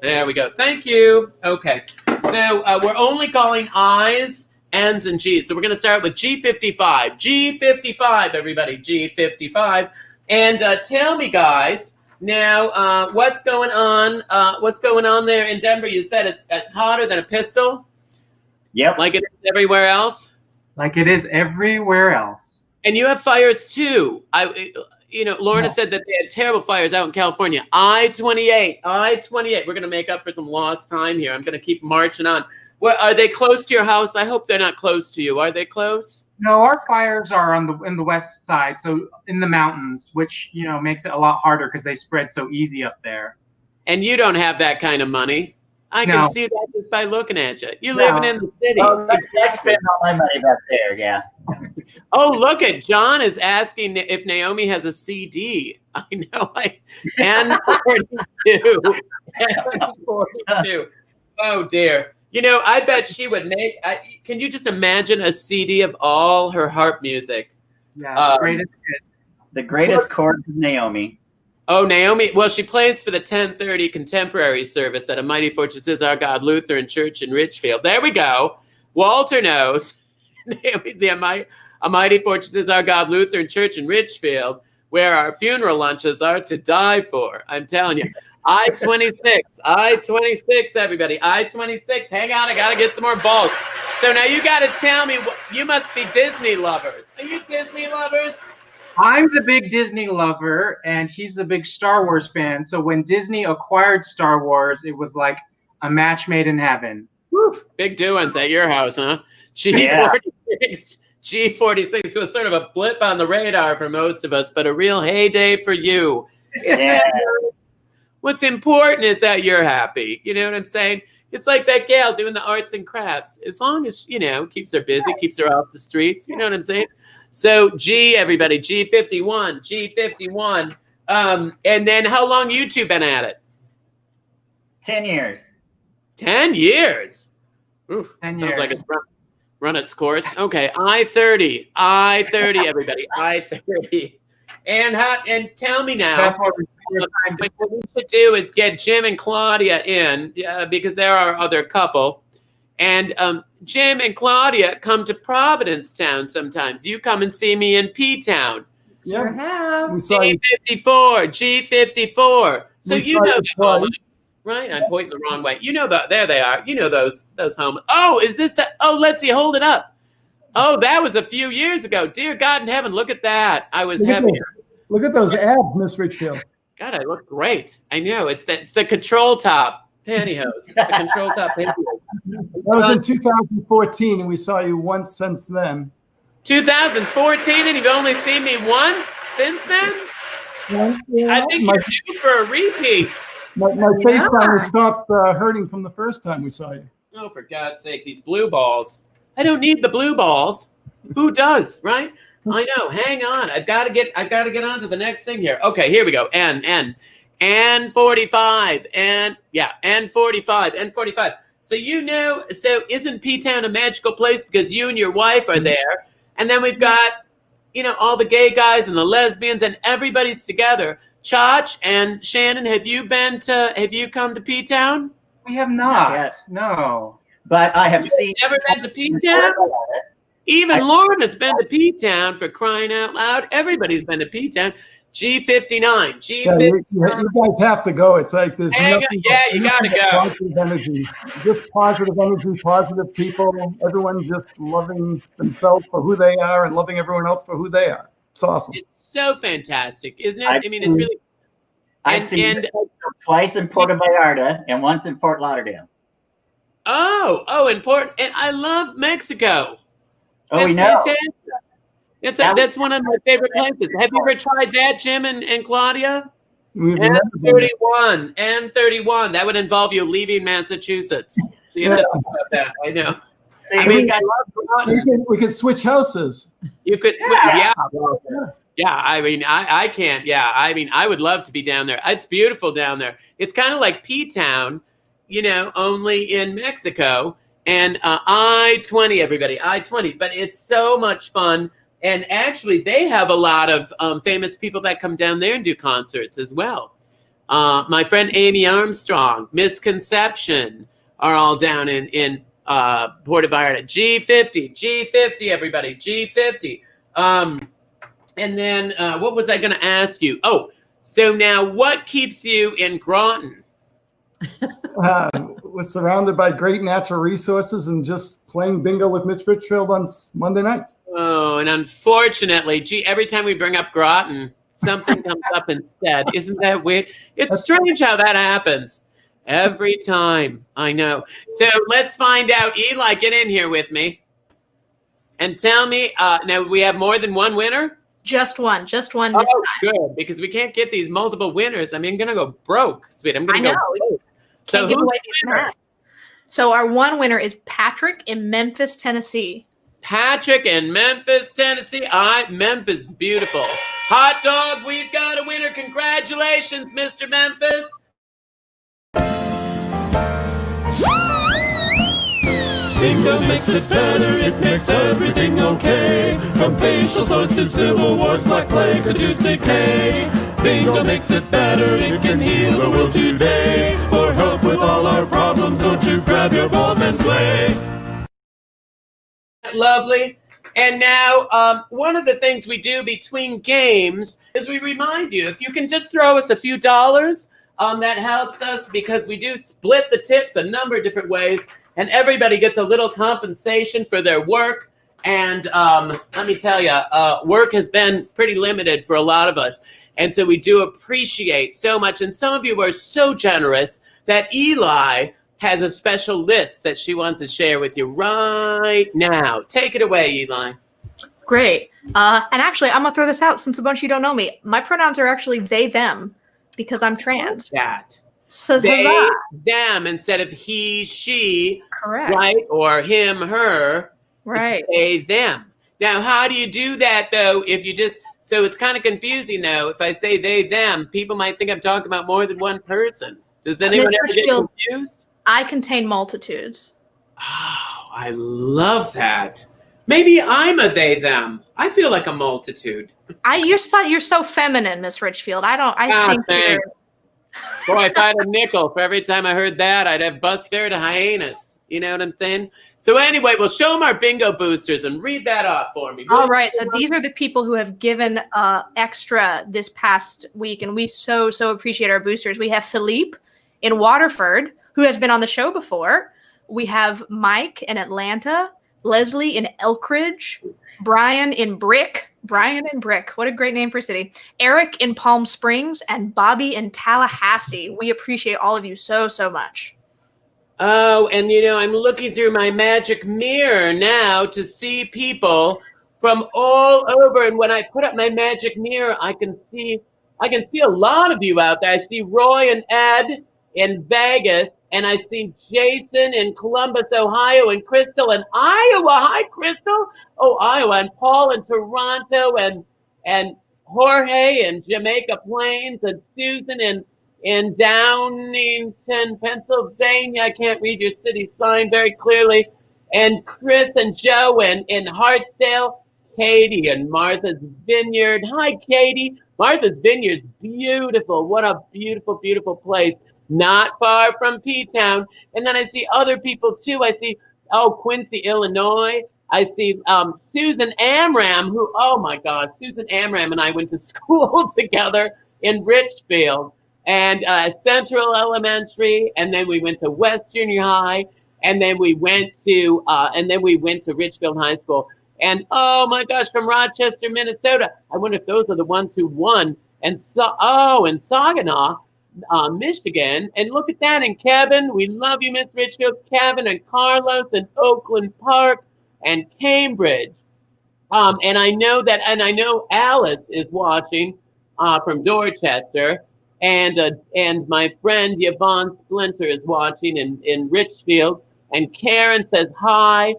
There we go. Thank you. Okay. So we're only calling I's, N's, and G's. So we're gonna start with G55. G55, everybody. G55. And tell me, guys, Now, what's going on? What's going on there in Denver? You said it's hotter than a pistol. Yep. Like it is everywhere else. Like it is everywhere else. And you have fires too. Lorna said that they had terrible fires out in California. I-28. We're going to make up for some lost time here. I'm going to keep marching on. Are they close to your house? I hope they're not close to you. Are they close? No, our fires are in the west side, so in the mountains, which makes it a lot harder because they spread so easy up there. And you don't have that kind of money. I No. can see that just by looking at you. You're living in the city. I spend all my money back there, yeah. Oh, look at John is asking if Naomi has a CD. I know. N42. N42. Oh, dear. I bet she would make. Can you just imagine a CD of all her harp music? Yeah, the greatest chords of Naomi. Oh, Naomi. Well, she plays for the 10:30 contemporary service at A Mighty Fortress Is Our God Lutheran Church in Ridgefield. There we go. Walter knows. Naomi, A Mighty Fortress Is Our God Lutheran Church in Ridgefield, where our funeral lunches are to die for. I'm telling you. I-26, everybody. I-26. Hang on, I got to get some more balls. So now you got to tell me, you must be Disney lovers. Are you Disney lovers? I'm the big Disney lover, and he's the big Star Wars fan. So when Disney acquired Star Wars, it was like a match made in heaven. Woo, big doings at your house, huh? G46. G46 was sort of a blip on the radar for most of us, but a real heyday for you. Yeah. What's important is that you're happy. You know what I'm saying? It's like that gal doing the arts and crafts. As long as, keeps her busy, keeps her off the streets. You know what I'm saying? So everybody, G51. And then how long you two been at it? 10 years. 10 years? Oof, 10 sounds years. like it's run its course. Okay, I-30, everybody, I-30. And tell me now. That's what What we should do is get Jim and Claudia in because they're our other couple. And Jim and Claudia come to Provincetown sometimes. You come and see me in P-Town. Sure have. We saw you. G54. So We you saw know you the twice. homes, right? I'm pointing the wrong way. You know there they are. You know those homes. Oh, is this let's see, hold it up. Oh, that was a few years ago. Dear God in heaven, look at that. I was heavier. Look at those abs, Miss Richfield. God, I look great. I know. It's the control top pantyhose. It's the control top pantyhose. That was in 2014, and we saw you once since then. 2014, and you've only seen me once since then? I think you're due for a repeat. My face finally stopped hurting from the first time we saw you. Oh, for God's sake, these blue balls. I don't need the blue balls. Who does, right? I know. Hang on. I've got to get on to the next thing here. Okay, here we go. N45. N45. So isn't P-Town a magical place because you and your wife are there? And then we've got, all the gay guys and the lesbians and everybody's together. Chach and Shannon, have you come to P-Town? We have not. Yes. No. But I have seen. Never been to P-Town? Even Lorna's been to P-Town, for crying out loud. Everybody's been to P-Town. G59. Yeah, you guys have to go. It's like this. You gotta go. Positive energy. Just positive energy, positive people. Everyone's just loving themselves for who they are and loving everyone else for who they are. It's awesome. It's so fantastic, isn't it? It's really. I've seen it twice in Puerto Vallarta and once in Fort Lauderdale. Oh, important. And I love Mexico. Oh, we That's know. fantastic. That's one of my favorite places. Have you ever tried that, Jim and Claudia? N31. That would involve you leaving Massachusetts. So you have to think about that. I know. I love Groton. We could switch houses. You could switch. Yeah. I can't. Yeah. I would love to be down there. It's beautiful down there. It's kind of like P-Town, only in Mexico. And I-20, everybody, I-20. But it's so much fun. And actually, they have a lot of famous people that come down there and do concerts as well. My friend Amy Armstrong, Misconception are all down in Puerto Vallarta. G50, everybody, G50. And then what was I going to ask you? Oh, So now, what keeps you in Groton? We're surrounded by great natural resources and just playing bingo with Mitch Richfield on Monday nights. Oh, and unfortunately, gee, every time we bring up Groton, something comes up instead. Isn't that weird? It's strange how that happens. Every time. I know. So let's find out. Eli, get in here with me. And tell me, now we have more than one winner? Just one this Oh, time. good, because we can't get these multiple winners. I mean, I'm going to go broke, sweet. I'm going to go broke. Can't So give who's away these the winner? masks. So our one winner is Patrick in Memphis, Tennessee. Patrick in Memphis, Tennessee. Memphis is beautiful. Hot dog, we've got a winner. Congratulations, Mr. Memphis. Bingo makes it better, it makes everything okay. From facial sores to civil wars, black plague to tooth decay. Bingo makes it better, it can heal the world today. For help with all our problems, don't you grab your balls and play. Lovely. And now, one of the things we do between games is we remind you, if you can just throw us a few dollars, that helps us because we do split the tips a number of different ways. And everybody gets a little compensation for their work. And let me tell you, work has been pretty limited for a lot of us. And so we do appreciate so much. And some of you are so generous that Eli has a special list that she wants to share with you right now. Take it away, Eli. Great. And actually, I'm going to throw this out since a bunch of you don't know me. My pronouns are actually they, them, because I'm trans. That. Says They, huzzah. them, instead of he, she, Correct. right? Or him, her. Right. It's they, them. Now, how do you do that, though, if you just... So it's kind of confusing, though. If I say they, them, people might think I'm talking about more than one person. Does anyone ever get confused? I contain multitudes. Oh, I love that. Maybe I'm a they, them. I feel like a multitude. You're so feminine, Miss Richfield. I think you're... Boy, if I had a nickel for every time I heard that, I'd have bus fare to Hyannis. You know what I'm saying? So anyway, we'll show them our bingo boosters and read that off for me. All right. So these are the people who have given extra this past week, and we so appreciate our boosters. We have Philippe in Waterford, who has been on the show before. We have Mike in Atlanta, Leslie in Elkridge, Brian in Brick. What a great name for a city. Eric in Palm Springs, and Bobby in Tallahassee. We appreciate all of you so much. Oh, and I'm looking through my magic mirror now to see people from all over. And when I put up my magic mirror, I can see a lot of you out there. I see Roy and Ed in Vegas, and I see Jason in Columbus, Ohio, and Crystal in Iowa. Hi, Crystal. Oh, Iowa, and Paul in Toronto, and Jorge in Jamaica Plains, and Susan in Downingtown, Pennsylvania. I can't read your city sign very clearly. And Chris and Joe in Hartsdale. Katie in Martha's Vineyard. Hi, Katie. Martha's Vineyard's beautiful. What a beautiful, beautiful place. Not far from P-Town. And then I see other people too. I see, Quincy, Illinois. I see Susan Amram, who, oh my God, Susan Amram and I went to school together in Richfield and Central Elementary. And then we went to West Junior High. And then we went to Richfield High School. And oh my gosh, from Rochester, Minnesota. I wonder if those are the ones who won. And in Saginaw, Michigan. And look at that. And Kevin, we love you, Miss Richfield. Kevin and Carlos and Oakland Park and Cambridge. And I know Alice is watching from Dorchester. And my friend Yvonne Splinter is watching in Richfield. And Karen says hi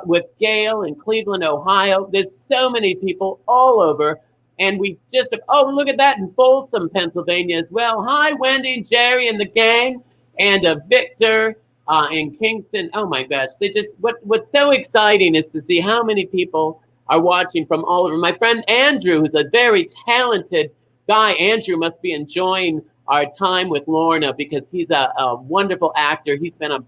with Gail in Cleveland, Ohio. There's so many people all over. And we just, look at that in Folsom, Pennsylvania as well. Hi, Wendy, Jerry, and the gang, and Victor in Kingston. Oh my gosh, what's so exciting is to see how many people are watching from all over. My friend Andrew, who's a very talented guy. Andrew must be enjoying our time with Lorna because he's a wonderful actor. He's been on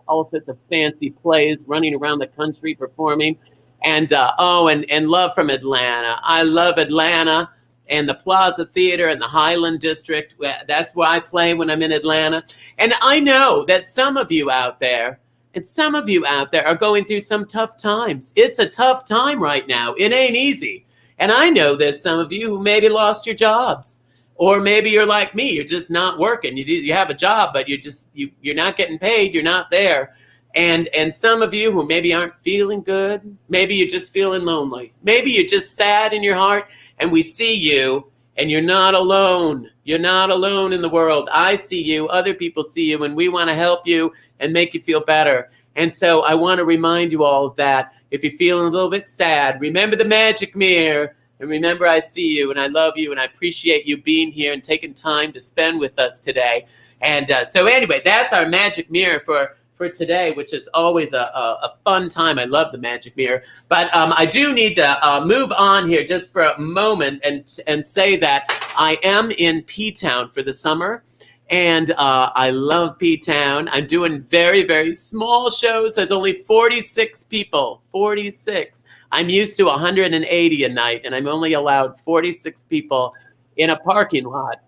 all sorts of fancy plays, running around the country performing. And love from Atlanta. I love Atlanta. and the Plaza Theater and the Highland District. That's where I play when I'm in Atlanta. And I know that some of you out there are going through some tough times. It's a tough time right now. It ain't easy. And I know there's some of you who maybe lost your jobs. Or maybe you're like me, you're just not working. You have a job, but you're not getting paid, you're not there. And some of you who maybe aren't feeling good, maybe you're just feeling lonely. Maybe you're just sad in your heart, and we see you, and you're not alone. You're not alone in the world. I see you, other people see you, and we want to help you and make you feel better. And so I want to remind you all of that. If you're feeling a little bit sad, remember the magic mirror. And remember, I see you, and I love you, and I appreciate you being here and taking time to spend with us today. And so anyway, that's our magic mirror for today, which is always a fun time. I love the magic mirror. But I do need to move on here just for a moment and say that I am in P-Town for the summer. And I love P-Town. I'm doing very, very small shows. There's only 46 people, 46. I'm used to 180 a night, and I'm only allowed 46 people in a parking lot.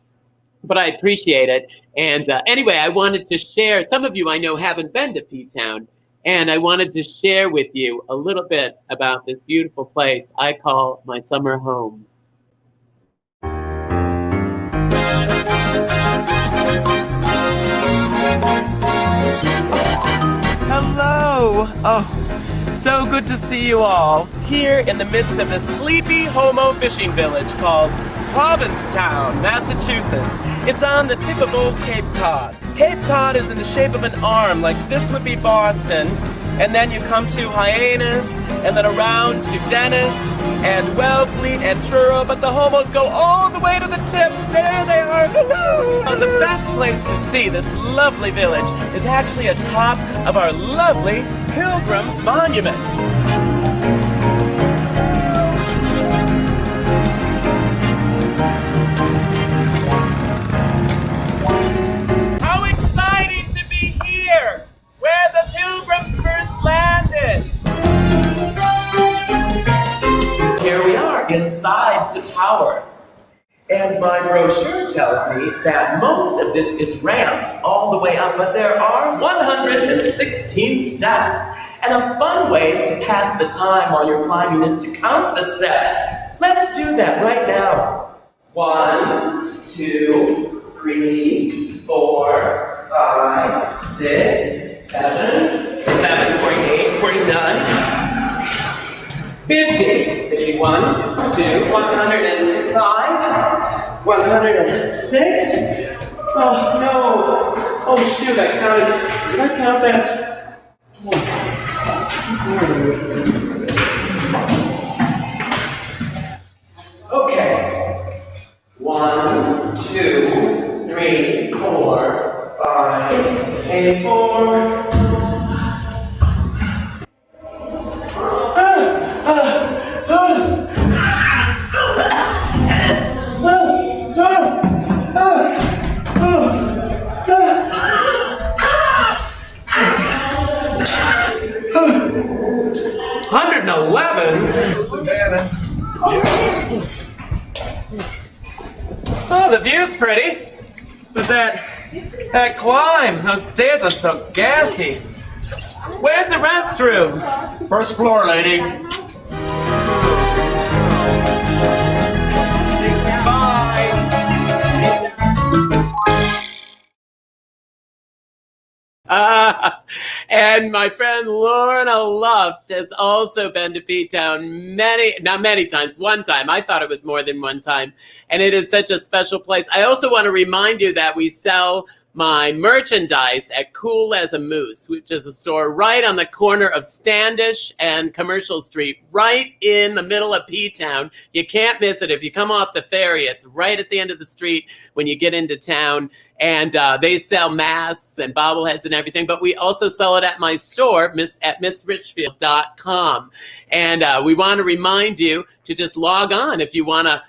But I appreciate it. And anyway, I wanted to share. Some of you I know haven't been to P-Town, and I wanted to share with you a little bit about this beautiful place I call my summer home. Hello! Oh, so good to see you all here in the midst of this sleepy homo fishing village called Provincetown, Massachusetts. It's on the tip of Old Cape Cod. Cape Cod is in the shape of an arm, like this would be Boston, and then you come to Hyannis, and then around to Dennis, and Wellfleet, and Truro, but the homos go all the way to the tip. There they are. Hello! The best place to see this lovely village is actually atop of our lovely Pilgrim's Monument. How exciting to be here, where the Pilgrims first landed. Here we are inside the tower. And my brochure tells me that most of this is ramps all the way up, but there are 116 steps. And a fun way to pass the time while you're climbing is to count the steps. Let's do that right now. 1, 2, 3, 4, 5, 6, 7, 48, 49. 50, 51, 52, 105, 106. Oh no! Oh shoot! Did I count that? Okay. 1, 2, 3, 4, 5, 8, 4. Oh, the view's pretty, but that climb, those stairs are so gassy. Where's the restroom? First floor, lady. And my friend Lorna Luft has also been to P-Town not many times, one time. I thought it was more than one time. And it is such a special place. I also want to remind you that we sell my merchandise at Cool as a Moose, which is a store right on the corner of Standish and Commercial Street, right in the middle of P-Town. You can't miss it. If you come off the ferry, it's right at the end of the street when you get into town. And they sell masks and bobbleheads and everything, but we also sell it at my store, at missrichfield.com. And we want to remind you to just log on if you want to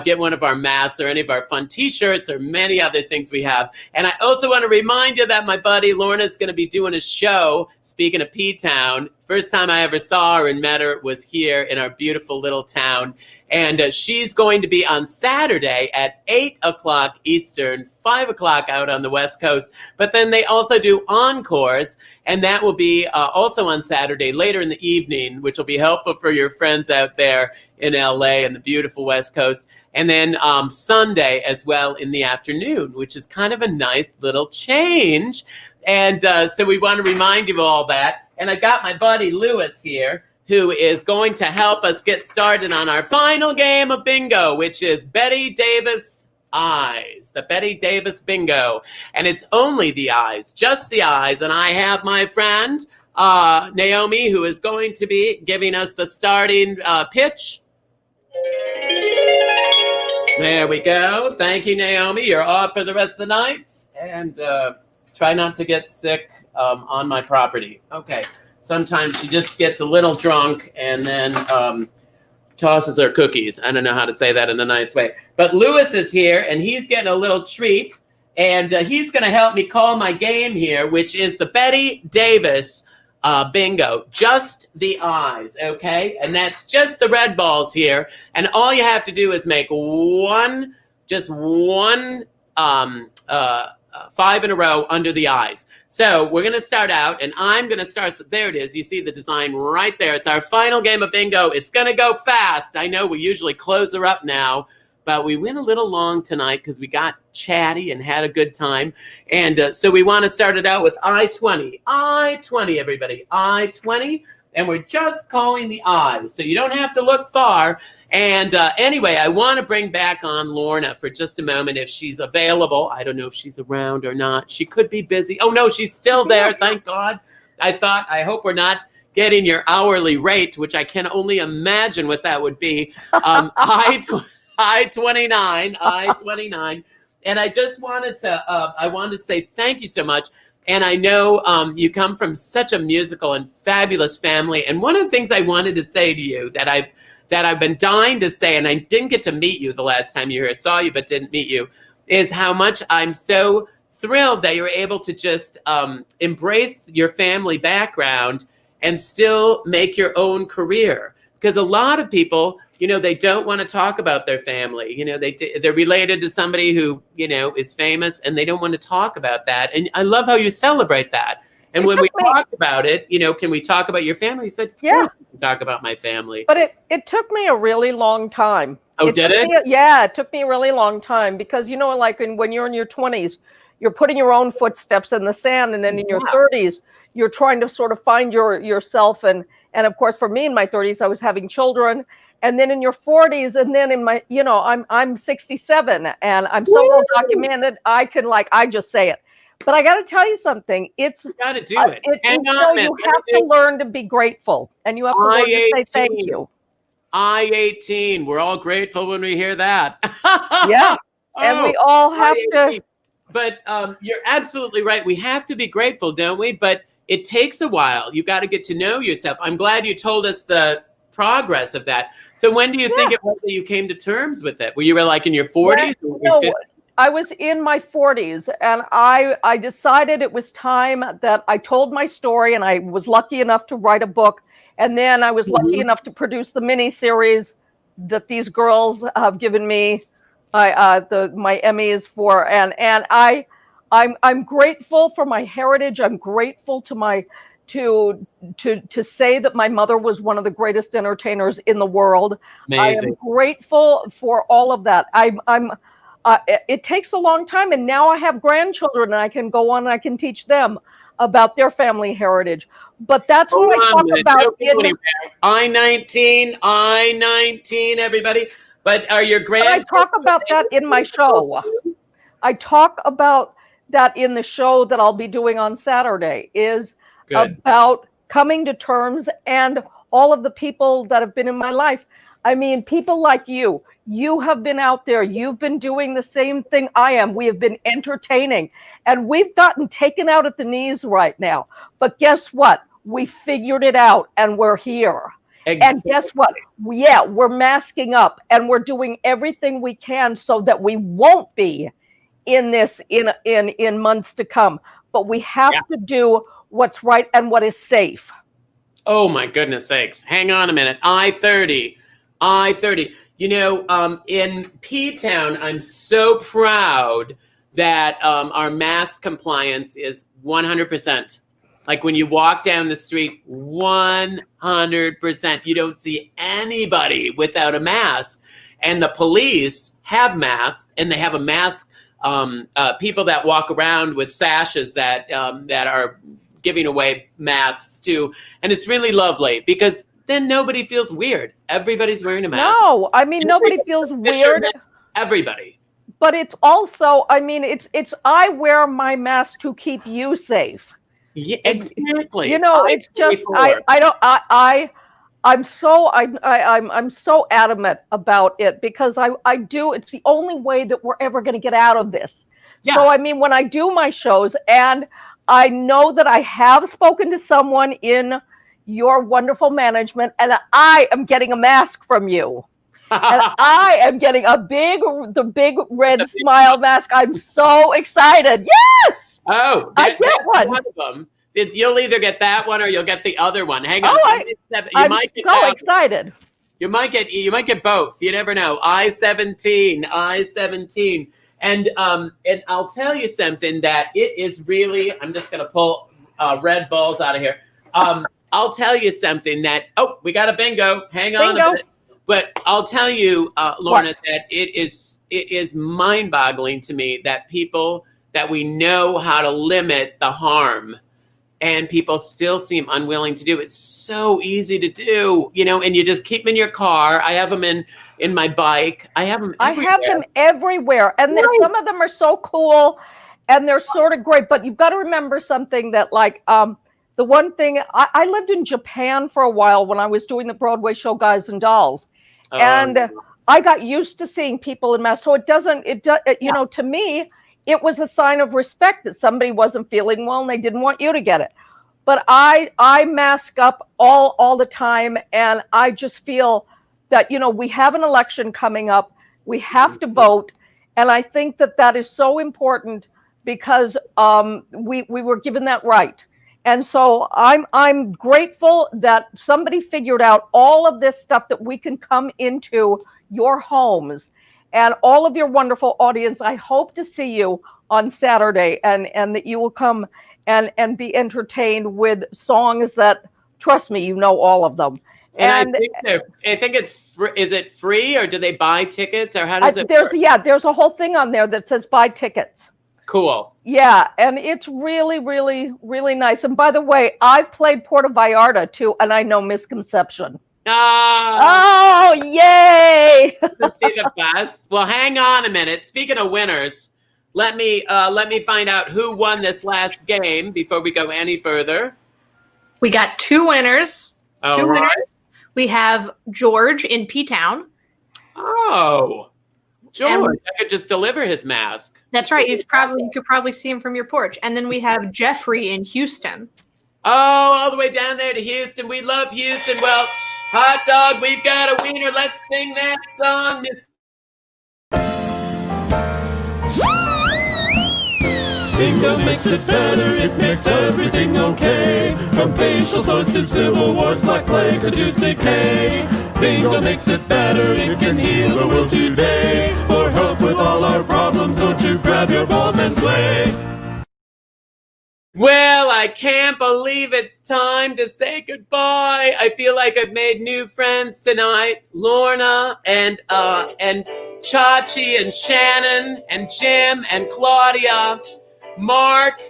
get one of our masks or any of our fun t-shirts or many other things we have. And I also want to remind you that my buddy Lorna is going to be doing a show, speaking of P-Town. First time I ever saw her and met her was here in our beautiful little town. And she's going to be on Saturday at 8 o'clock Eastern, 5 o'clock out on the West Coast. But then they also do encores, and that will be also on Saturday later in the evening, which will be helpful for your friends out there in LA and the beautiful West Coast. And then Sunday as well in the afternoon, which is kind of a nice little change. And so we want to remind you of all that. And I got my buddy Lewis here, who is going to help us get started on our final game of bingo, which is Betty Davis Eyes, the Betty Davis Bingo. And it's only the eyes, just the eyes. And I have my friend, Naomi, who is going to be giving us the starting pitch. There we go. Thank you, Naomi. You're off for the rest of the night. And try not to get sick on my property. Okay. Sometimes she just gets a little drunk and then tosses her cookies. I don't know how to say that in a nice way. But Lewis is here, and he's getting a little treat. And he's going to help me call my game here, which is the Betty Davis bingo. Just the eyes, okay? And that's just the red balls here. And all you have to do is make just one 5 in a row under the eyes. So we're going to start out, and I'm going to start. So there it is. You see the design right there. It's our final game of bingo. It's going to go fast. I know we usually close her up now, but we went a little long tonight because we got chatty and had a good time. And so we want to start it out with I-20. I-20, everybody. I-20. And we're just calling the eyes, so you don't have to look far. And anyway, I want to bring back on Lorna for just a moment if she's available. I don't know if she's around or not. She could be busy. Oh, no, she's still there, thank God. I hope we're not getting your hourly rate, which I can only imagine what that would be. I-29. And I just wanted to say thank you so much. And I know you come from such a musical and fabulous family. And one of the things I wanted to say to you that I've been dying to say, and I didn't get to meet you the last time you were here, saw you but didn't meet you, is how much I'm so thrilled that you're able to just embrace your family background and still make your own career. Because a lot of people, they don't want to talk about their family. They're related to somebody who, is famous, and they don't want to talk about that. And I love how you celebrate that. And when we talk about it, can we talk about your family? You said, yeah, we can talk about my family. But it took me a really long time. Oh, did it? Yeah, it took me a really long time because, like when you're in your 20s, you're putting your own footsteps in the sand. And then in your 30s, you're trying to sort of find yourself. And of course, for me in my 30s, I was having children. And then in your 40s, and then in my, I'm 67 and I'm so well documented. I just say it. But I got to tell you something. You got to do it. You have to learn to be grateful, and you have to learn to say thank you. I-18. We're all grateful when we hear that. Yeah, and we all have to. But you're absolutely right. We have to be grateful, don't we? But it takes a while. You got to get to know yourself. I'm glad you told us the progress of that. So when do you think it was that you came to terms with it? Were you like in your 40s or your 50s? I was in my 40s, and I decided it was time that I told my story, and I was lucky enough to write a book, and then I was lucky enough to produce the miniseries that these girls have given me my Emmys for, and I'm grateful for my heritage. I'm grateful to say that my mother was one of the greatest entertainers in the world. Amazing. I am grateful for all of that. It takes a long time, and now I have grandchildren, and I can go on and I can teach them about their family heritage. But that's what I talk about. I-19, everybody. But are your grandchildren? I talk about that in my show. I talk about that in the show that I'll be doing on Saturday. About coming to terms and all of the people that have been in my life. I mean, people like you. You have been out there. You've been doing the same thing I am. We have been entertaining. And we've gotten taken out at the knees right now. But guess what? We figured it out, and we're here. Exactly. And guess what? We're masking up, and we're doing everything we can so that we won't be in this in months to come. But we have to do what's right and what is safe. Oh, my goodness sakes. Hang on a minute. I-30. In P-Town, I'm so proud that our mask compliance is 100%. Like when you walk down the street, 100%. You don't see anybody without a mask. And the police have masks, and they have a mask, people that walk around with sashes that are giving away masks too. And it's really lovely because then nobody feels weird. Everybody's wearing a mask. No, I mean, nobody feels weird. Everybody. But it's also, I mean, it's I wear my mask to keep you safe. Yeah, exactly. It's just I'm so adamant about it because I do. It's the only way that we're ever going to get out of this. Yeah. So I mean, when I do my shows, and I know that I have spoken to someone in your wonderful management, and I am getting a mask from you. And I am getting the big red smile mask. I'm so excited. Yes! Oh, I get one of them. You'll either get that one or you'll get the other one. Hang on. I'm so excited. You might get both. You never know. I-17. And I'll tell you something that it is really, I'm just going to pull Red Bulls out of here. I'll tell you something that, we got a bingo. Hang on a minute. But I'll tell you, Lorna, that it is mind-boggling to me that we know how to limit the harm, and people still seem unwilling to do it. It's so easy to do, and you just keep them in your car. I have them in my bike. I have them everywhere. I have them everywhere, and some of them are so cool, and they're sort of great. But you've got to remember something that, the one thing, I lived in Japan for a while when I was doing the Broadway show Guys and Dolls. And I got used to seeing people in masks. So to me, it was a sign of respect that somebody wasn't feeling well and they didn't want you to get it. But I mask up all the time. And I just feel that, we have an election coming up. We have to vote. And I think that is so important because we were given that right. And so I'm grateful that somebody figured out all of this stuff that we can come into your homes and all of your wonderful audience. I hope to see you on Saturday and that you will come and be entertained with songs that, trust me, you know all of them. And I think it's is it free or do they buy tickets or how does it work? There's a whole thing on there that says buy tickets. Cool. Yeah, and it's really, really, really nice. And by the way, I've played Puerto Vallarta too, and I know Misconception. Oh, yay! See the best. Well, hang on a minute. Speaking of winners, let me find out who won this last game before we go any further. We got two winners. Winners. We have George in P-Town. Oh. George, I could just deliver his mask. That's right. You could probably see him from your porch. And then we have Jeffrey in Houston. Oh, all the way down there to Houston. We love Houston. Well, hot dog, we've got a wiener. Let's sing that song. Bingo makes it better, it makes everything okay. From facial sores to civil wars, black plague to tooth decay. Bingo makes it better, it can heal the world today. For help with all our problems, don't you grab your balls and play. Well, I can't believe it's time to say goodbye. I feel like I've made new friends tonight. Lorna and Chachi and Shannon and Jim and Claudia, Mark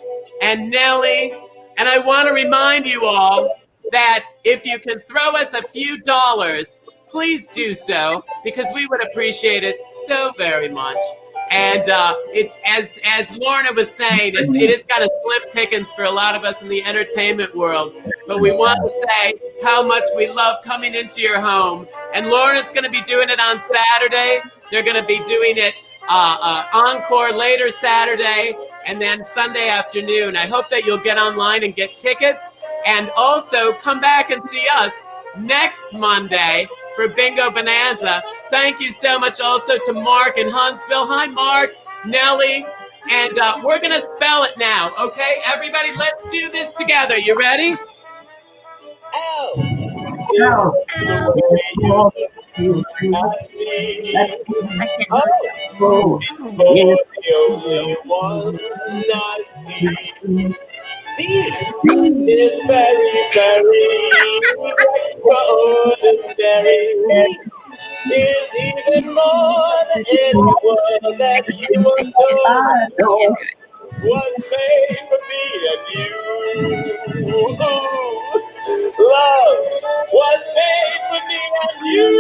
and Nellie. And I want to remind you all that if you can throw us a few dollars, please do so, because we would appreciate it so very much. And it's as Lorna was saying, it is kind of slim pickings for a lot of us in the entertainment world. But we want to say how much we love coming into your home. And Lorna's going to be doing it on Saturday. They're going to be doing it encore later Saturday and then Sunday afternoon. I hope that you'll get online and get tickets. And also come back and see us next Monday for Bingo Bonanza. Thank you so much also to Mark in Huntsville. Hi, Mark, Nellie, and we're going to spell it now, okay? Everybody, let's do this together. You ready? L. L. and me. Oh, it's for the only one I see. Is very, very extraordinary. Is even more than anyone that you adore. Was made for me and you. Love was made for me and you.